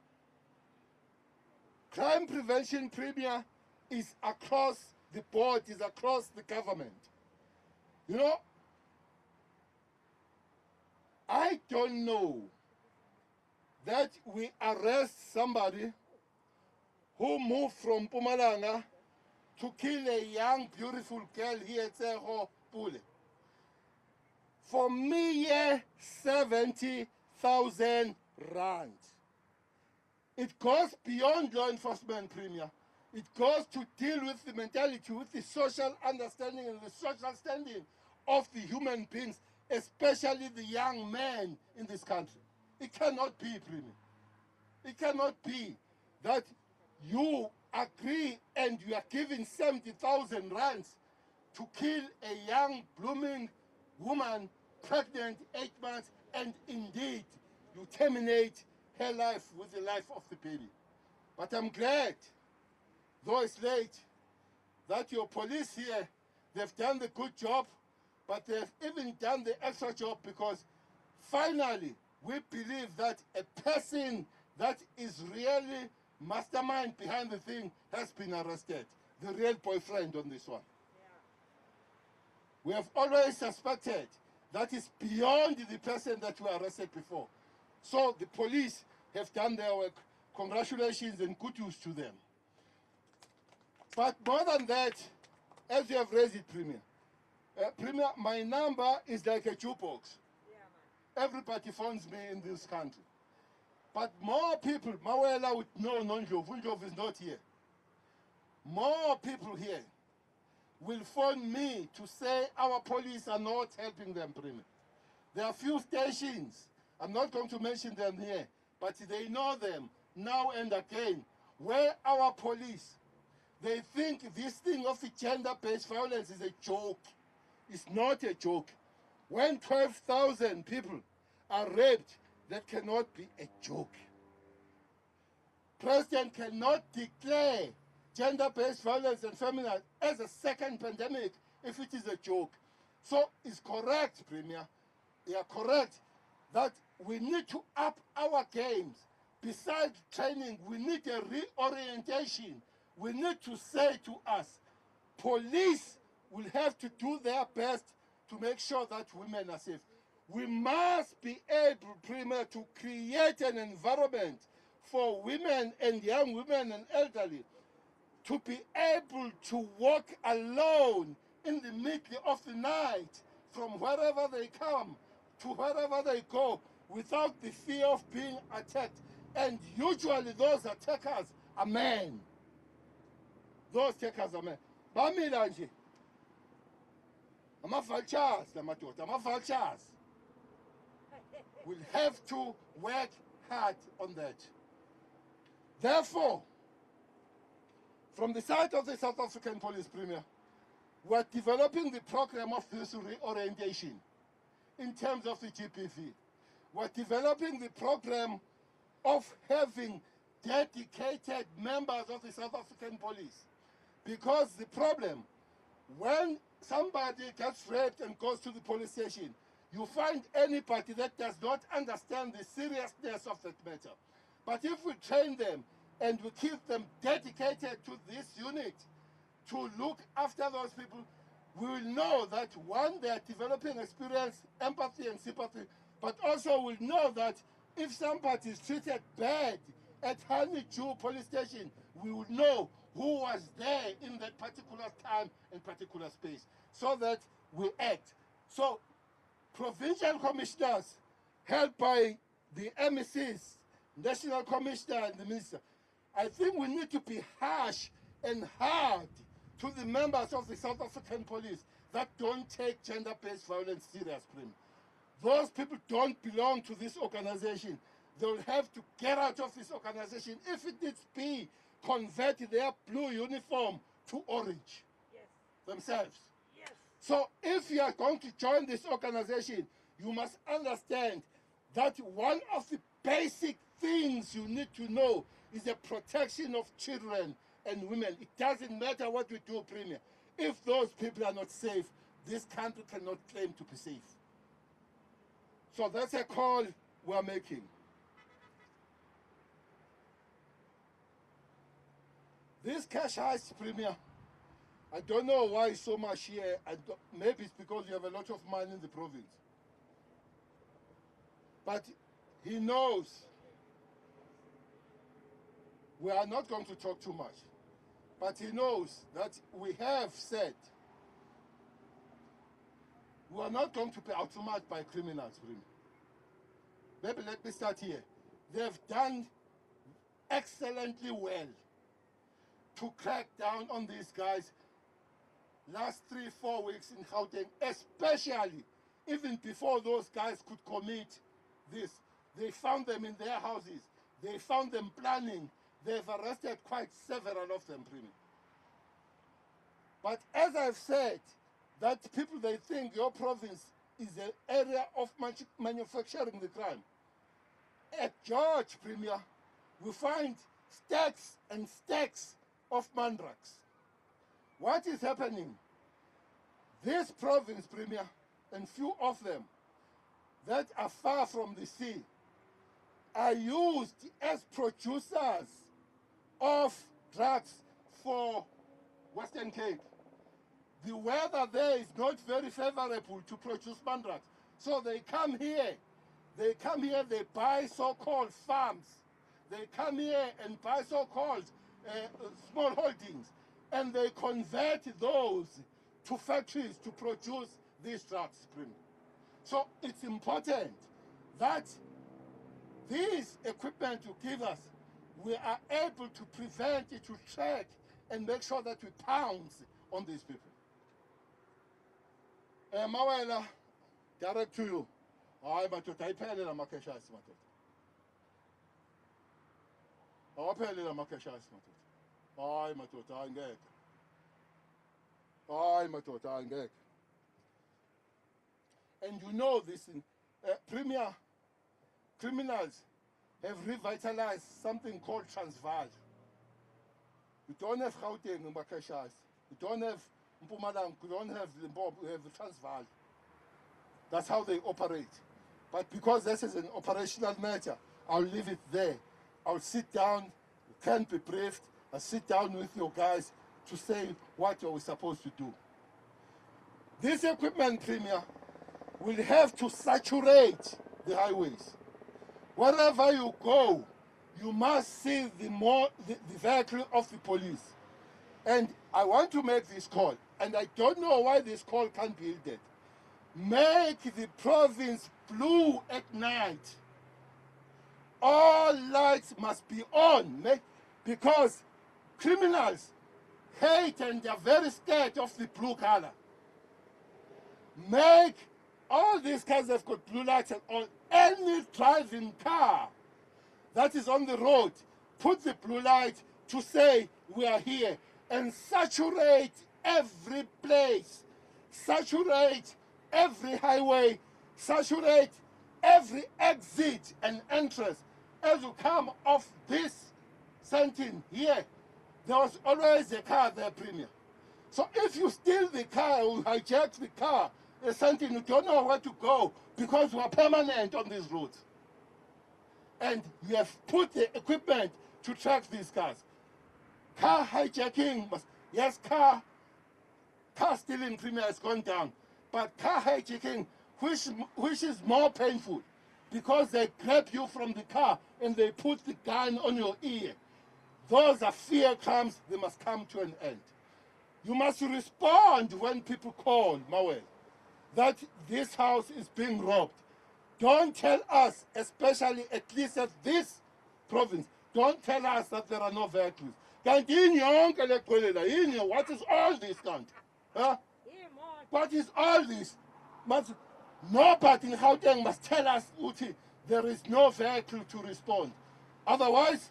crime prevention, Premier, is across the board, is across the government. You know, I don't know that we arrest somebody who moved from Mpumalanga to kill a young, beautiful girl here at Seho Pule. For me, 70,000 rand. It goes beyond law enforcement, Premier. It goes to deal with the mentality, with the social understanding and the social standing of the human beings, especially the young men in this country. It cannot be, Premier. It cannot be that you agree and you are giving 70,000 rands to kill a young, blooming woman, pregnant 8 months, and indeed you terminate her life with the life of the baby. But I'm glad, though it's late, that your police here, they've done the good job, but they've even done the extra job, because finally we believe that a person that is really mastermind behind the thing has been arrested, the real boyfriend on this one. We have always suspected that is beyond the person that we arrested before. So the police have done their work. Congratulations and kudos to them. But more than that, as you have raised it, Premier, Premier, my number is like a jukebox. Everybody phones me in this country. But more people, Mawela would know Ndlovu is not here. More people here will phone me to say our police are not helping them, Premier. There are few stations, I'm not going to mention them here, but they know them now and again, where our police, they think this thing of the gender-based violence is a joke. It's not a joke. When 12,000 people are raped, that cannot be a joke. President cannot declare gender-based violence and feminism as a second pandemic if it is a joke. So it's correct, Premier, you are correct, that we need to up our games. Besides training, we need a reorientation. We need to say to us, police will have to do their best to make sure that women are safe. We must be able, Premier, to create an environment for women and young women and elderly to be able to walk alone in the middle of the night from wherever they come to wherever they go without the fear of being attacked. And usually those attackers are men. Those attackers are men. Bamila nje. Ama-vultures, lamadoda, ama-vultures. We'll have to work hard on that. Therefore, from the side of the South African Police, Premier, we're developing the program of this reorientation in terms of the GPV. We're developing the program of having dedicated members of the South African Police. Because the problem, when somebody gets raped and goes to the police station, you find anybody that does not understand the seriousness of that matter. But if we train them and we keep them dedicated to this unit to look after those people, we will know that one, they are developing experience, empathy and sympathy, but also we'll know that if somebody is treated bad at Honeydew police station, we will know who was there in that particular time and particular space, so that we act. So provincial commissioners, helped by the MECs, national commissioner and the minister, I think we need to be harsh and hard to the members of the South African police that don't take gender-based violence serious, Prim. Those people don't belong to this organization. They'll have to get out of this organization. If it needs be, convert their blue uniform to orange themselves. So if you are going to join this organization, you must understand that one of the basic things you need to know is the protection of children and women. It doesn't matter what we do, Premier. If those people are not safe, this country cannot claim to be safe. So that's a call we're making. This cash heist, Premier, I don't know why so much here. Maybe it's because you have a lot of money in the province. But he knows we are not going to talk too much. But he knows that we have said we are not going to be outmatched by criminals. Maybe let me start here. They've done excellently well to crack down on these guys last 3-4 weeks in Gauteng, especially even before those guys could commit this. They found them in their houses. They found them planning. They've arrested quite several of them, Premier. But as I've said, that people, they think your province is an area of manufacturing the crime. At George, Premier, we find stacks and stacks of mandraks. What is happening? This province, Premier, and few of them that are far from the sea are used as producers of drugs for Western Cape. The weather there is not very favorable to produce mandraks. So they come here, they buy so-called farms. They come here and buy so-called small holdings, and they convert those to factories to produce these drugs. So it's important that this equipment you give us, we are able to prevent it, to track, and make sure that we pounce on these people. Mawela, direct to you. Hayi madoda ayiphelele amakhesha asi madoda. Awaphelele amakhesha asi madoda. Hayi madoda angeke. Hayi madoda angeke. And you know this in Premier, criminals have revitalized something called Transvaal. We don't have Gauteng in Makashas. We don't have Mpumalanga. We don't have Limpopo. We have Transvaal. That's how they operate. But because this is an operational matter, I'll leave it there. I'll sit down. You can't be briefed. I'll sit down with your guys to say what are we supposed to do. This equipment, Premier, will have to saturate the highways. Wherever you go, you must see the vehicle of the police. And I want to make this call, and I don't know why this call can't be heeded. Make the province blue at night. All lights must be on, because criminals hate and they're very scared of the blue color. Make all these cars have got blue lights on. Any driving car that is on the road, put the blue light to say we are here, and saturate every place, saturate every highway, saturate every exit and entrance. As you come off this Sentin here, there was always a car there, Premier. So if you steal the car or hijack the car, Sentin, you don't know where to go because we are permanent on these roads. And you have put the equipment to track these cars. Car hijacking, yes, car stealing, Premier, has gone down. But car hijacking, which is more painful, because they grab you from the car and they put the gun on your ear. Those are fear crimes. They must come to an end. You must respond when people call, Mawel, that this house is being robbed. Don't tell us, especially at least at this province, Don't tell us that there are no vehicles. What is all this, can't? Huh? What is all this? Nobody in Gauteng must tell us, Uti, there is no vehicle to respond. Otherwise,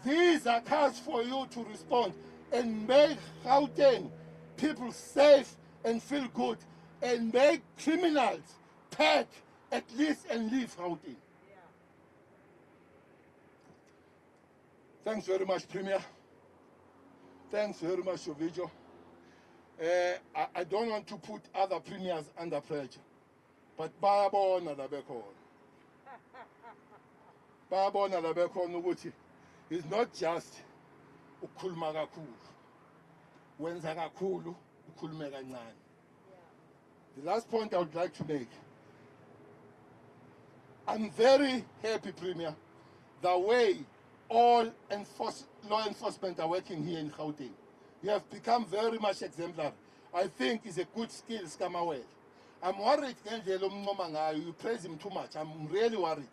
these are cars for you to respond and make Gauteng people safe and feel good and make criminals pack at least and leave Gauteng. Thanks very much, Premier. Thanks very much, Jovijo. I don't want to put other premiers under pressure, but bayabona labekhona ukuthi it's not just ukukhuluma kakhulu. Wenza kakhulu, ukhulume kancane. The last point I would like to make. I'm very happy, Premier, the way all law enforcement are working here in Gauteng. You have become very much exemplary. I think it's a good skill, Skamawel. I'm worried, you praise him too much. I'm really worried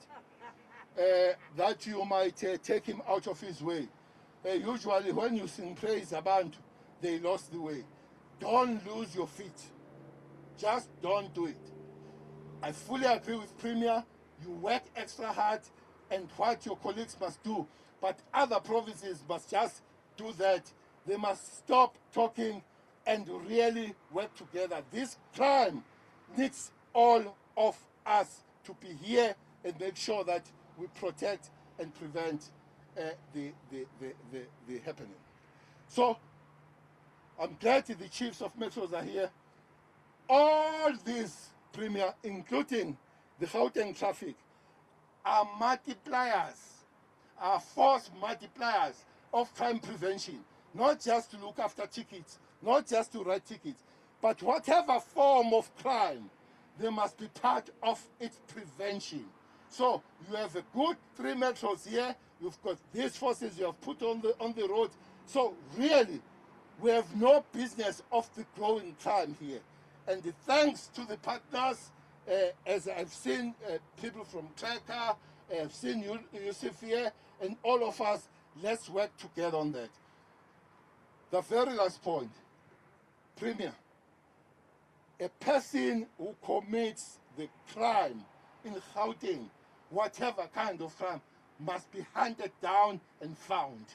that you might take him out of his way. Usually when you sing praise about, they lost the way. Don't lose your feet. Just don't do it. I fully agree with Premier. You work extra hard and what your colleagues must do. But other provinces must just do that. They must stop talking and really work together. This crime needs all of us to be here and make sure that we protect and prevent the happening. So I'm glad the chiefs of metros are here. All these, Premier, including the Gauteng traffic, are multipliers, are force multipliers of crime prevention. Not just to look after tickets, not just to write tickets, but whatever form of crime, they must be part of its prevention. So you have a good 3 metros here, you've got these forces you have put on the road. So really, we have no business of the growing crime here. And thanks to the partners, as I've seen people from Tracker, I've seen Yusuf here, and all of us, let's work together on that. The very last point, Premier, a person who commits the crime in Gauteng, whatever kind of crime, must be hunted down and found.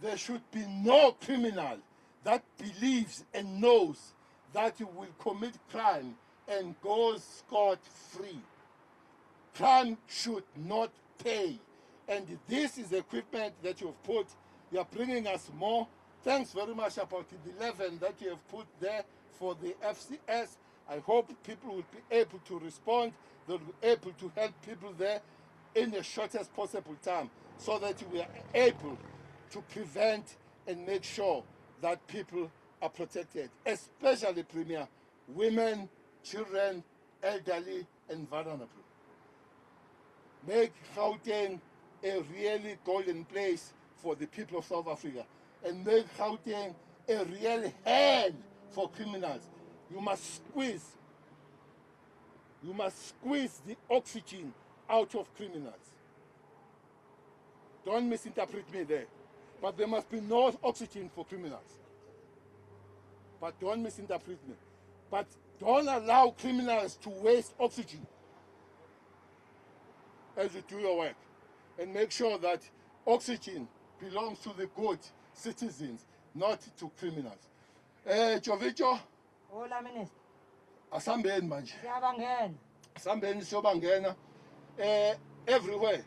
There should be no criminal that believes and knows that he will commit crime and goes scot-free. Crime should not pay. And this is equipment that you have put. You are bringing us more. Thanks very much about the 11 that you have put there for the FCS. I hope people will be able to respond. They'll be able to help people there in the shortest possible time so that we are able to prevent and make sure that people are protected, especially, Premier, women, children, elderly, and vulnerable. Make Gauteng a really golden place for the people of South Africa and make Gauteng a real hell for criminals. You must squeeze the oxygen out of criminals. Don't misinterpret me there. But there must be no oxygen for criminals. But don't misinterpret me. But don't allow criminals to waste oxygen as you do your work. And make sure that oxygen belongs to the good citizens, not to criminals. Jovicho,
Hola, Minister.
asambeni manje.
Siyabangena.
Asambeni siyobangena everywhere.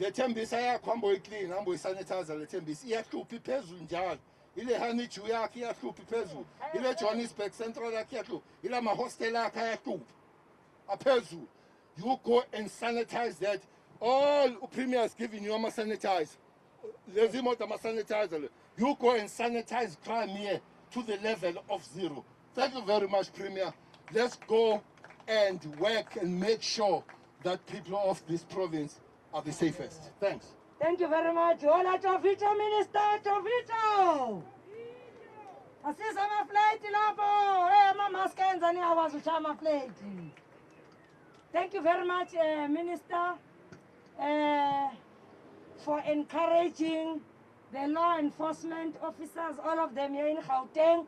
Le thembisa yakho hamba uyiclean, hamba uyisanitizer le thembisa iyahlupha iphezulu njalo. Ile Honeydew yakhe iyahlupha iphezulu. Ile Johannesburg Central yakhe iyahlupha. Ile mahostel yakhe ayahlupha aphezulu. You go and sanitize that. All Premier is giving you a sanitizer. You go and sanitize crime here to the level of 0. Thank you very much, Premier. Let's go and work and make sure that people of this province are the safest. Thanks.
Thank you very much. Hola, Chovito, Minister, Chovito. Asisa ama-flight lapho. Mama skenza ni awazi ushaya ama-flight. Thank you very much, Minister, for encouraging the law enforcement officers, all of them here in Gauteng,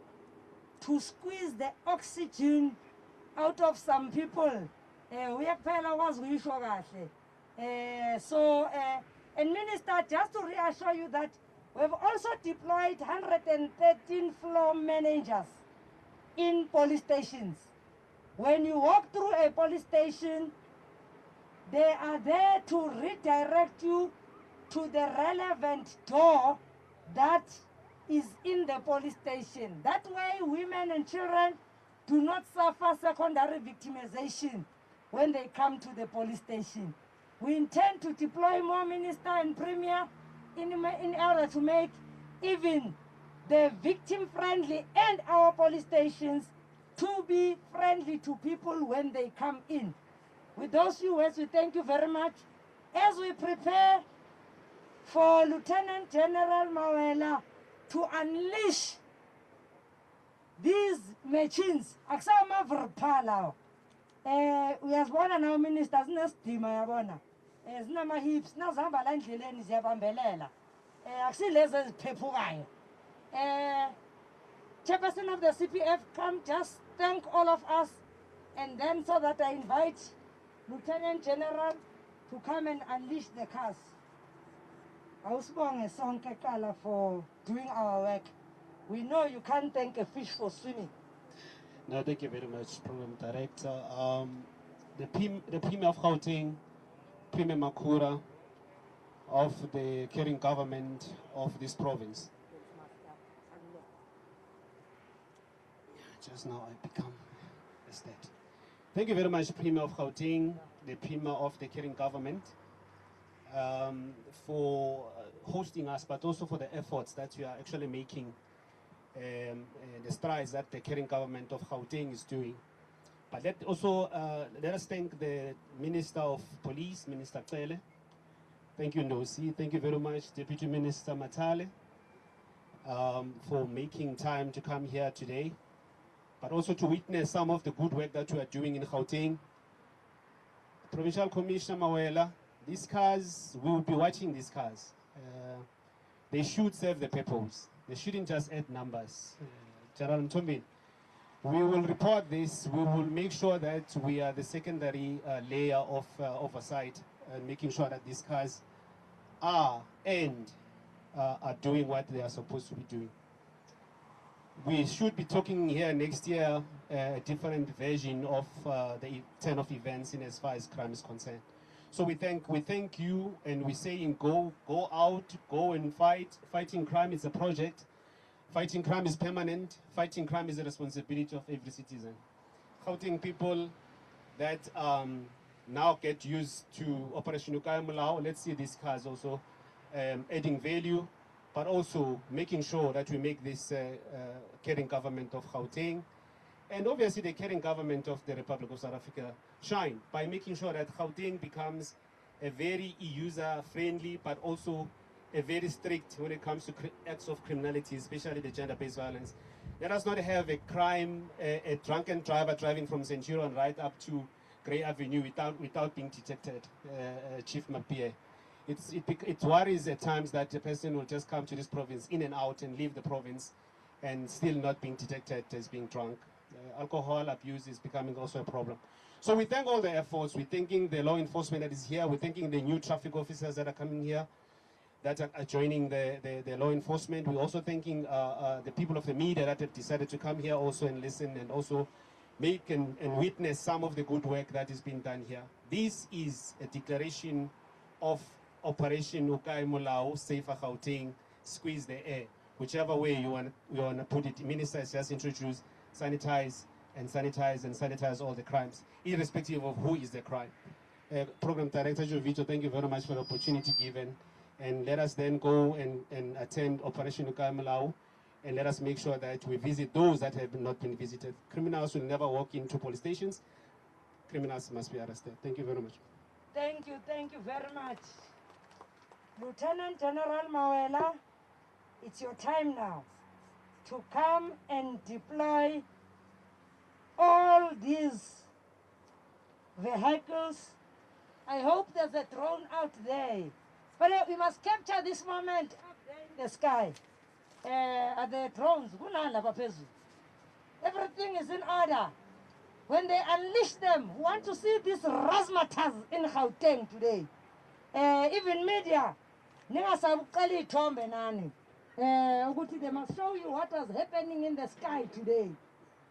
to squeeze the oxygen out of some people. Uyakuphela ukwazi kahle. And Minister, just to reassure you that we've also deployed 113 floor managers in police stations. When you walk through a police station, they are there to redirect you to the relevant door that is in the police station. That way, women and children do not suffer secondary victimization when they come to the police station. We intend to deploy more Minister and Premier in order to make even the victim-friendly and our police stations to be friendly to people when they come in. With those few words, we thank you very much. As we prepare for Lieutenant General Mawela to unleash these machines, akusama vrphala. Uyazibona now, Minister, sinesidima yabona. Zinama hips, nazihamba la endleleni ziyabambelela. Akusilezi eziphephukayo. Chairperson of the CPF, come just thank all of us, and then so that I invite Lieutenant General to come and unleash the cars. Awusibonge sonke Kala for doing our work. We know you can't thank a fish for swimming.
No, thank you very much, Program Director. The Premier of Gauteng, Premier Makura, of the caring government of this province. Just now I become a state. Thank you very much, Premier of Gauteng, the Premier of the caring government, for hosting us, but also for the efforts that you are actually making, the strides that the caring government of Gauteng is doing. But let us thank the Minister of Police, Minister Cele. Thank you, Nosi. Thank you very much, Deputy Minister Matale, for making time to come here today, but also to witness some of the good work that you are doing in Gauteng. Provincial Commissioner Mawela, these cars, we will be watching these cars. They should serve the purpose. They shouldn't just add numbers. General Ntombi, we will report this. We will make sure that we are the secondary layer of oversight, making sure that these cars are doing what they are supposed to be doing. We should be talking here next year a different version of the turn of events in as far as crime is concerned. So we thank you, and we say go out, go and fight. Fighting crime is a project. Fighting crime is permanent. Fighting crime is a responsibility of every citizen. Gauteng people that now get used to Operation Ukayamulao, let's see these cars also adding value, but also making sure that we make this caring government of Gauteng, and obviously the caring government of the Republic of South Africa shine by making sure that Gauteng becomes a very user-friendly, but also a very strict when it comes to acts of criminality, especially the gender-based violence. Let us not have a crime, a drunken driver driving from Centurion right up to Grey Avenue without being detected, Chief Mapie. It worries at times that the person will just come to this province in and out and leave the province and still not being detected as being drunk. Alcohol abuse is becoming also a problem. So we thank all the efforts. We're thanking the law enforcement that is here. We're thanking the new traffic officers that are coming here, that are joining the law enforcement. We're also thanking the people of the media that have decided to come here also and listen and also make and witness some of the good work that is being done here. This is a declaration of Operation Ukai Mulao, Safer Gauteng, Squeeze the Air. Whichever way you want to put it. Minister has just introduced sanitize and sanitize and sanitize all the crimes, irrespective of who is the crime. Program Director Jovito, thank you very much for the opportunity given. And let us then go and attend Operation Ukai Mulao, and let us make sure that we visit those that have not been visited. Criminals will never walk into police stations. Criminals must be arrested. Thank you very much.
Thank you very much. Lieutenant General Mawela, it's your time now to come and deploy all these vehicles. I hope there's a drone out there. But we must capture this moment up there in the sky. At the drones, everything is in order. When they unleash them, we want to see these razzmatazz in Gauteng today. Even media, they must show you what is happening in the sky today.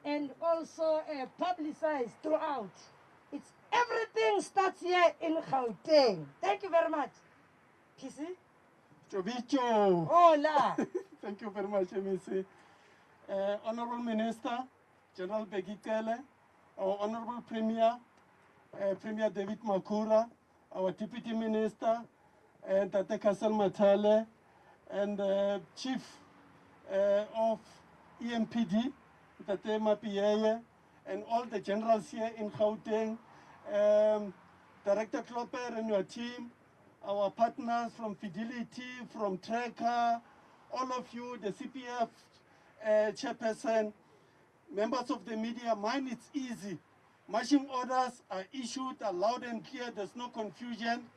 And also publicize throughout. It's everything starts here in Gauteng. Thank you very much. Kisi?
Chobicho.
Hola.
Thank you very much, MEC. Honorable Minister, General Bheki Cele, our Honorable Premier, Premier David Makura, our Deputy Minister, and Tate Kasal Matale, and Chief of EMPD, Tate Mapieye, and all the generals here in Gauteng, Director Klopper and your team, our partners from Fidelity, from Tracker, all of you, the CPF chairperson, members of the media. Mine, it's easy. Marching orders are issued, are loud and clear, there's no confusion.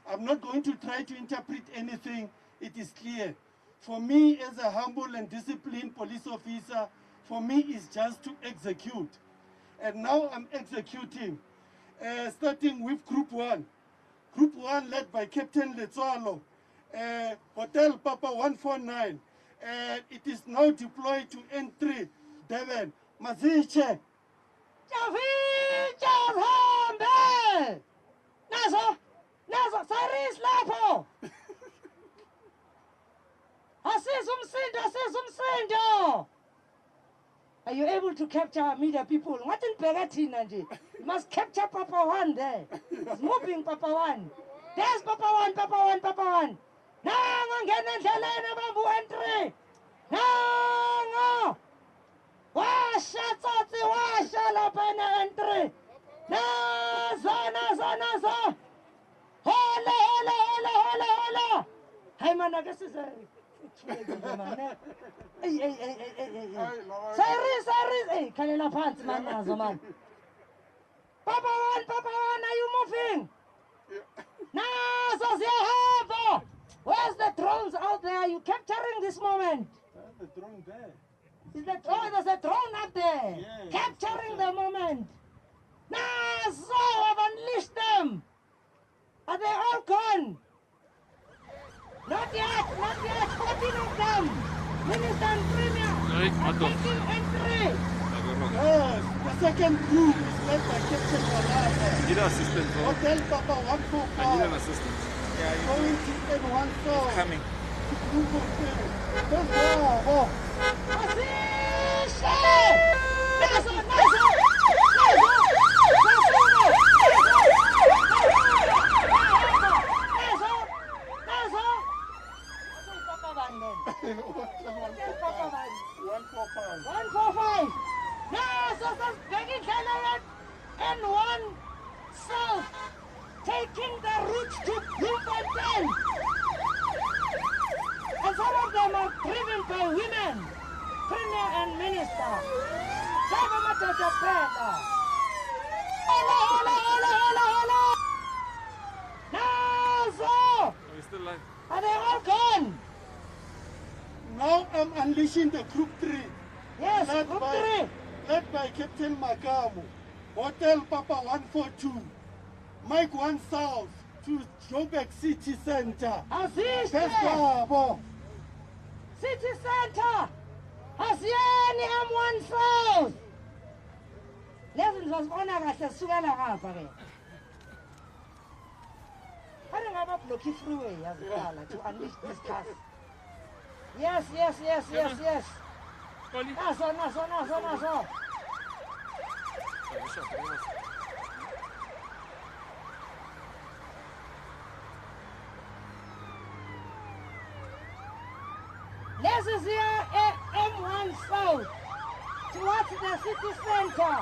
I'm not going to try to interpret anything, it is clear. For me, as a humble and disciplined police officer, for me, it's just to execute. And now I'm executing, starting with Group 1. Group 1 led by Captain Letswalo, Hotel Papa 149. It is now deployed to N3, Devon. Maziche.
Hambe! Nazo, Saris Lapo! Asizumsindo! Are you able to capture media people? What in Pegatin, Anji? You must capture Papa 1 there. It's moving Papa 1. There's Papa 1, Papa 1, Papa 1. Entry. No! Washa Tsotsi, Washa Lopena entry. Nazo. Hola. Hey man, this is a... Hey. Cyrus. Hey, Kalila Pants, man, Nazo, man. Papa 1, are you moving? Nazo, where's the drones out there? Are you capturing this moment?
The drone there.
There's a drone up there.
Yeah,
capturing the moment. Nazo, I've unleashed them. Are they all gone? Not yet. 14 of them. Minister and Premier are taking entry.
Yes, the second group is led by Captain Walata.
Need an assistant, bro.
Hotel Papa
I need an
145.
assistant.
Going to N1 South.
Coming.
Group of them. Don't go.
Position! Nazo! Papa 145. Nazo says Bheki Cele N1 South, taking the route to Bloemfontein. And some of them are driven by women, Premier and Minister. Hola. Nazo!
Are you still alive?
Are they all gone?
Now I'm unleashing the Group 3.
Yes, Group 3.
Led by Captain Makamu. Hotel Papa 142. Mike 1 South to Joburg City Center.
Asiste! City Center! Asieni M1 South! Lezi ngizozibona kahle sukela ngapha ke. Hare ngaba block freeway yazikala to unleash this cars. Yes.
Koli.
Nazo. This is here at M1 South towards the city center.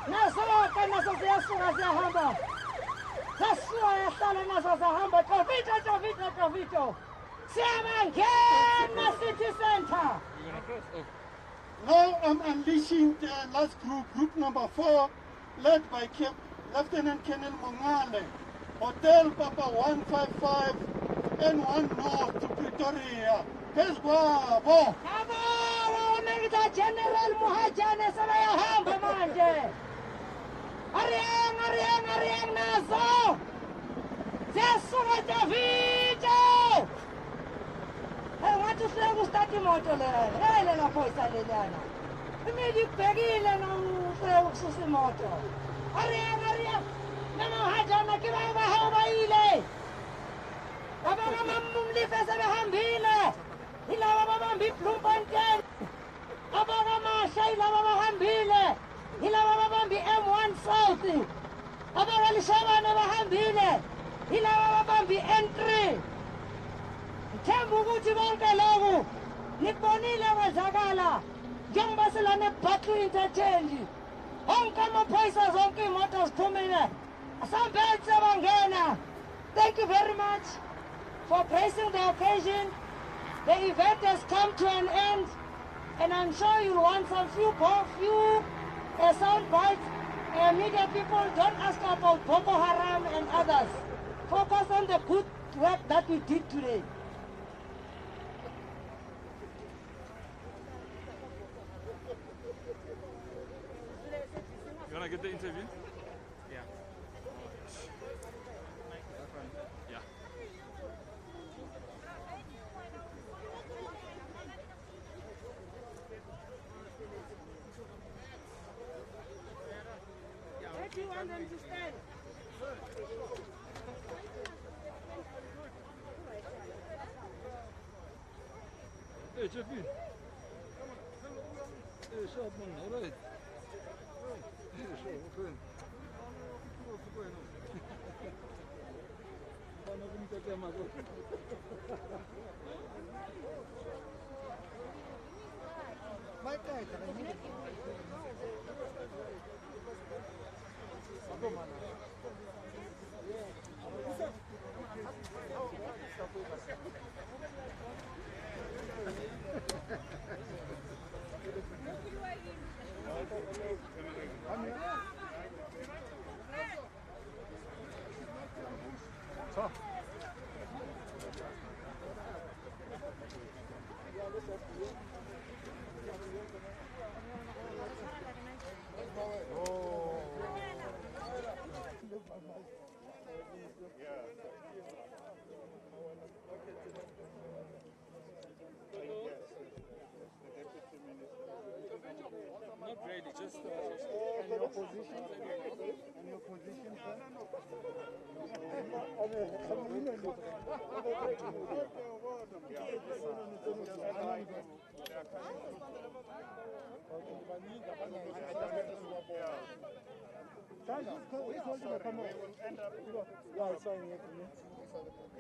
Nazo ziyahamba. Zasuka yahlala nazo zahamba. Trovito. Siyabangena city center.
You're gonna cross? Oh.
Now I'm unleashing the last group number 4, led by Lieutenant Colonel Mongale, Hotel Papa 155, N1 North to Pretoria. Peswabo!
General Muhajane Sabayahamba manje. Ariang nazo. Zesura Davide. Hey, what is the stati moto le? Hey, le la poisa le lana. Mi di pegile na susi moto. Ariang. Na Muhajana kiba hawa ile. Aba mamumli pesa bahambile. Ila baba mbiplumpante. Ababa masha ila baba hambile. Ila baba mbi M1 South. Ababa lishabane bahambile. Ila baba mbi N3. Themba ukuthi bonke lokhu nibonile kwenzakala. Njengoba silane battle interchange. Onke amaphoyisa zonke imoto ziphumile. Asambethe bangena. Thank you very much for gracing the occasion. The event has come to an end, and I'm sure you'll want some few sound bites. Media people, don't ask about Boko Haram and others. Focus on the good work that we did today.
You wanna get the interview? Yeah. Yeah.
Where do you want them to stand?
Hey, Jeffy. Hey, sharp man, all right. Hey, sure, okay. What's going on? I'm not going to take my book. My guy,
Not really, just
And your position? And your position, sir?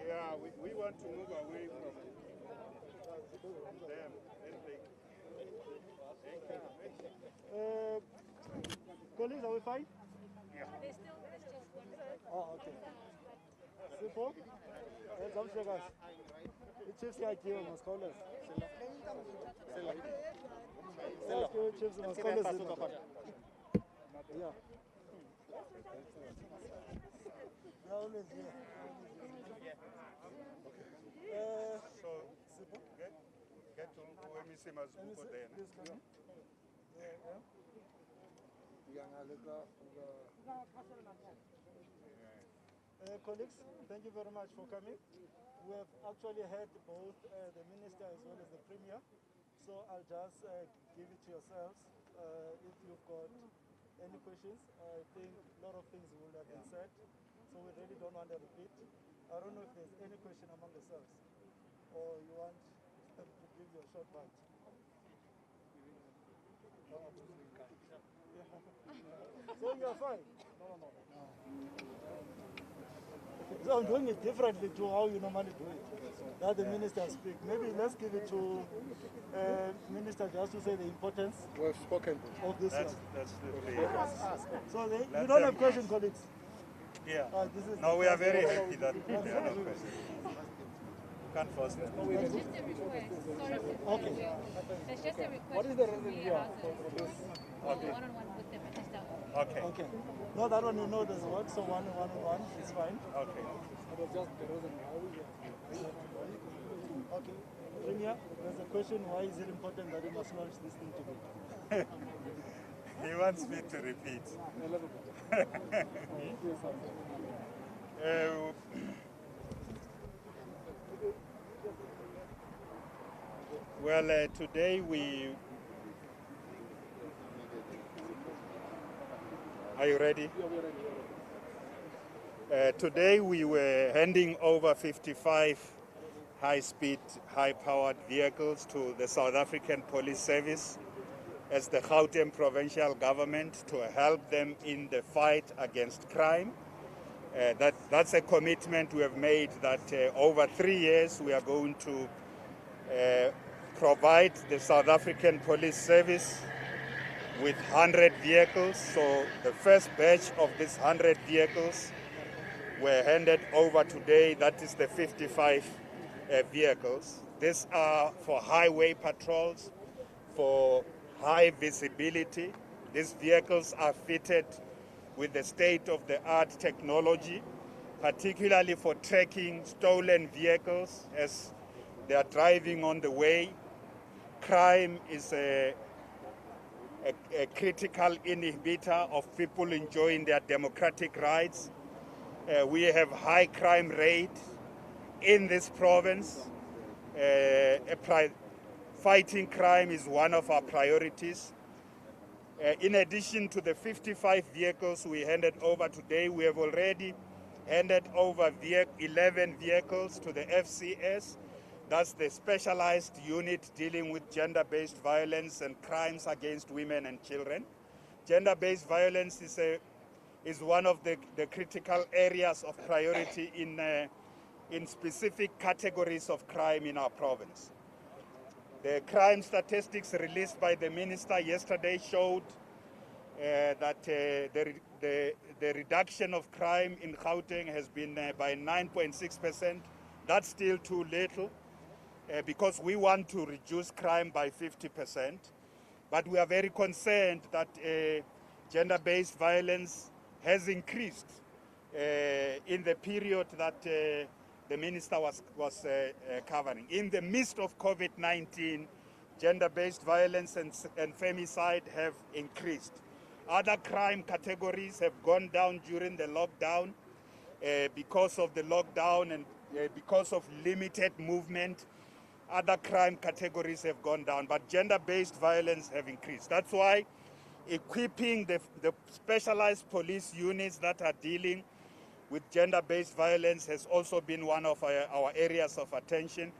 Yeah, we want to move away from them.
Colleagues, are we fine?
Yeah.
Oh, okay. Simple? Let's have a guys. It's just the idea of scholars. Let's go chips and scholars. Yeah. They're always here.
So, get to where we see Mazbuko then.
Colleagues, thank you very much for coming. We have actually heard both the minister as well as the premier, so I'll just give it to yourselves. If you've got any questions, I think a lot of things will have been said, so we really don't want to repeat. I don't know if there's any question among yourselves, or you want to give your short bite. So you're fine? No. So I'm doing it differently to how you normally do it. That the minister speak. Maybe let's give it to minister just to say the importance
We've spoken.
of this one.
That's the
So you
Let
don't
them
have questions, colleagues?
Yeah.
This is
No, we are very happy that we have no questions. can't force them.
It's just a request. Sorry.
Okay.
It's just a request.
What is the
to
reason
be
here
hazard.
for this?
Okay.
One-on-one with the minister.
Okay.
Okay. No, that one you know does work, so one on one is fine.
Okay.
It was just the reason why we Okay. Premier, there's a question, why is it important that we must launch this thing today?
He wants me to repeat.
A little bit.
Well, today Are you ready? Today we were handing over 55 high-speed, high-powered vehicles to the South African Police Service as the Gauteng provincial government to help them in the fight against crime. That's a commitment we have made that over 3 years we are going to provide the South African Police Service with 100 vehicles. So the first batch of these 100 vehicles were handed over today. That is the 55 vehicles. These are for highway patrols, for high visibility. These vehicles are fitted with the state-of-the-art technology, particularly for tracking stolen vehicles as they are driving on the way. Crime is a critical inhibitor of people enjoying their democratic rights. We have high crime rate in this province. Fighting crime is one of our priorities. In addition to the 55 vehicles we handed over today, we have already handed over 11 vehicles to the FCS. That's the specialized unit dealing with gender-based violence and crimes against women and children. Gender-based violence is one of the critical areas of priority in specific categories of crime in our province. The crime statistics released by the minister yesterday showed that the reduction of crime in Gauteng has been by 9.6%. That's still too little because we want to reduce crime by 50%. But we are very concerned that gender-based violence has increased in the period that the minister was covering. In the midst of COVID-19, gender-based violence and femicide have increased. Other crime categories have gone down during the lockdown because of the lockdown and because of limited movement. Other crime categories have gone down, but gender-based violence have increased. That's why equipping the specialized police units that are dealing with gender-based violence has also been one of our areas of attention,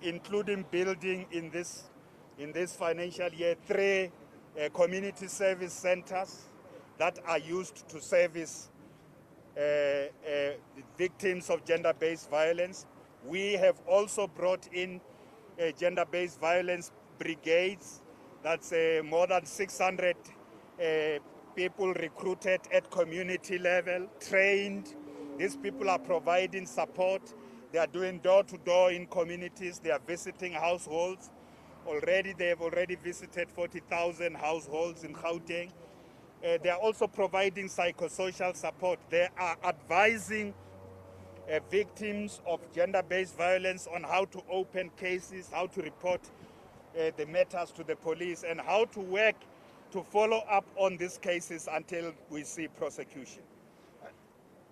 including building in this financial year 3 community service centers that are used to service victims of gender-based violence. We have also brought in gender-based violence brigades. That's more than 600 people recruited at community level, trained. These people are providing support. They are doing door-to-door in communities. They are visiting households. They have already visited 40,000 households in Gauteng. They are also providing psychosocial support. They are advising victims of gender-based violence on how to open cases, how to report the matters to the police, and how to work to follow up on these cases until we see prosecution.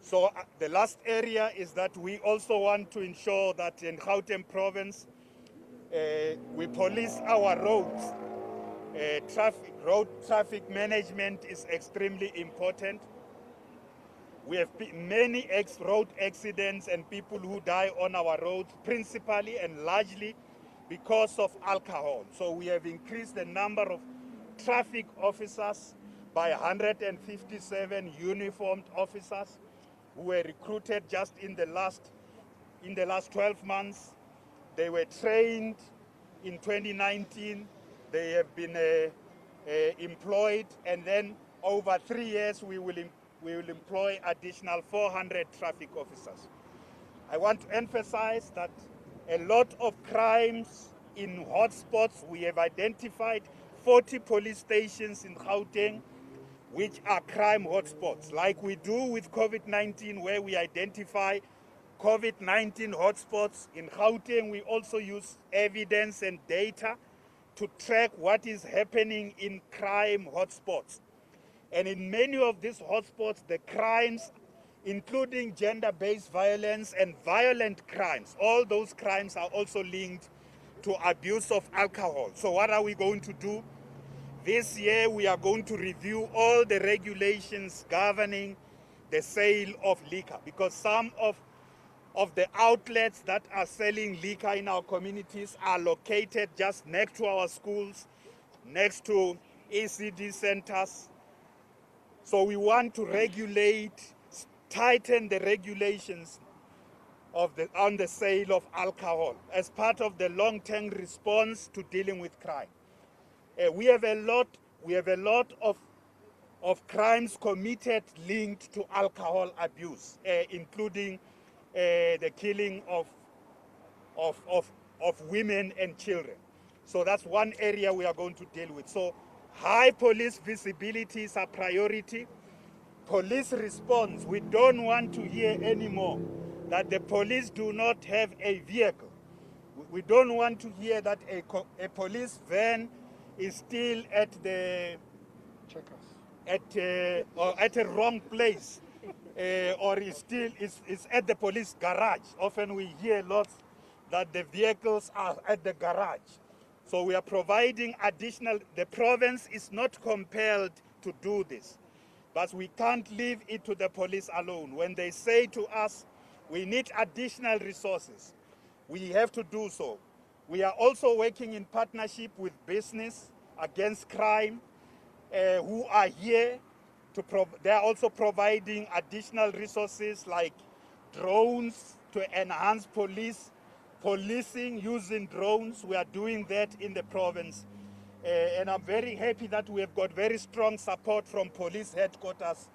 So the last area is that we also want to ensure that in Gauteng province, we police our roads. Road traffic management is extremely important. We have many road accidents and people who die on our roads, principally and largely because of alcohol. So we have increased the number of traffic officers by 157 uniformed officers who were recruited just in the last 12 months. They were trained in 2019. They have been employed, and then over 3 years we will employ additional 400 traffic officers. I want to emphasize that a lot of crimes in hotspots. We have identified 40 police stations in Gauteng which are crime hotspots, like we do with COVID-19, where we identify COVID-19 hotspots. In Gauteng, we also use evidence and data to track what is happening in crime hotspots. And in many of these hotspots, the crimes, including gender-based violence and violent crimes, all those crimes are also linked to abuse of alcohol. So what are we going to do? This year, we are going to review all the regulations governing the sale of liquor, because some of the outlets that are selling liquor in our communities are located just next to our schools, next to ECD centers. So we want to regulate, tighten the regulations on the sale of alcohol as part of the long-term response to dealing with crime. We have a lot of crimes committed linked to alcohol abuse, including the killing of women and children. So that's one area we are going to deal with. So high police visibility is a priority. Police response, we don't want to hear anymore that the police do not have a vehicle. We don't want to hear that a police van is still at the at a wrong place, or is at the police garage. Often we hear lots that the vehicles are at the garage. So we are providing additional. The province is not compelled to do this, but we can't leave it to the police alone. When they say to us, we need additional resources, we have to do so. We are also working in partnership with business against crime, who are here they are also providing additional resources like drones to enhance policing using drones. We are doing that in the province. And I'm very happy that we have got very strong support from police headquarters,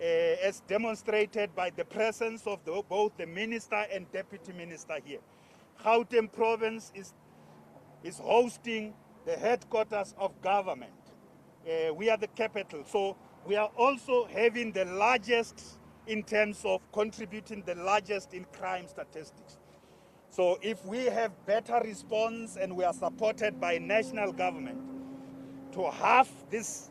as demonstrated by the presence of both the minister and deputy minister here. Gauteng province is hosting the headquarters of government. We are the capital, so we are also having the largest in terms of contributing the largest in crime statistics. So if we have better response and we are supported by national government to halve this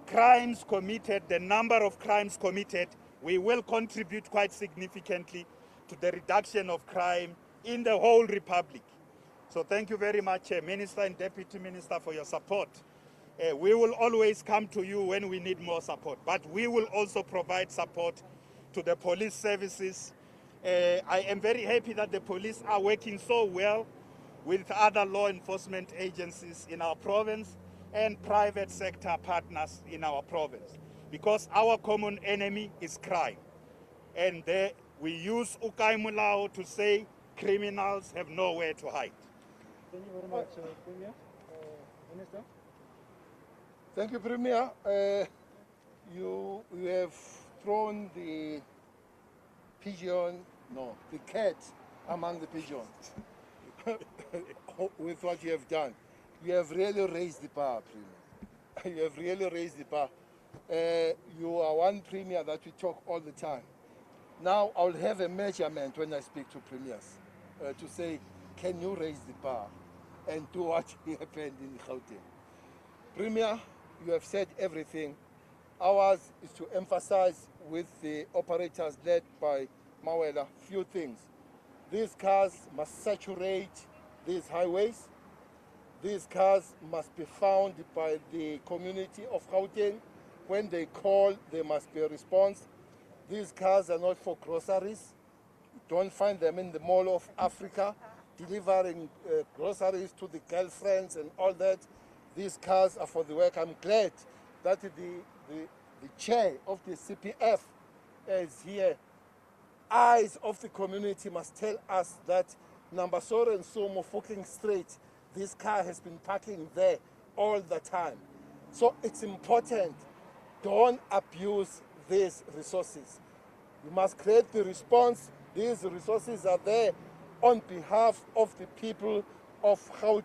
crimes committed, the number of crimes committed, we will contribute quite significantly to the reduction of crime in the whole republic. So thank you very much, Minister and Deputy Minister, for your support. We will always come to you when we need more support, but we will also provide support to the police services. I am very happy that the police are working so well with other law enforcement agencies in our province and private sector partners in our province, because our common enemy is crime. And we use Ukai Mulao to say criminals have nowhere to hide.
Thank you very much, Premier. Minister?
Thank you, Premier. You have thrown the cat among the pigeons with what you have done. You have really raised the bar, Premier. You have really raised the bar. You are one Premier that we talk all the time. Now I'll have a measurement when I speak to Premiers to say, can you raise the bar and do what happened in Gauteng? Premier, you have said everything. Ours is to emphasize with the operators led by Mawela few things. These cars must saturate these highways. These cars must be found by the community of Gauteng. When they call, there must be a response. These cars are not for groceries. You don't find them in the Mall of Africa delivering groceries to the girlfriends and all that. These cars are for the work. I'm glad that the chair of the CPF is here. Eyes of the community must tell us that number so and so Mofokeng Street, this car has been parking there all the time. So it's important, don't abuse these resources. You must create the response. These resources are there on behalf of the people of Gauteng.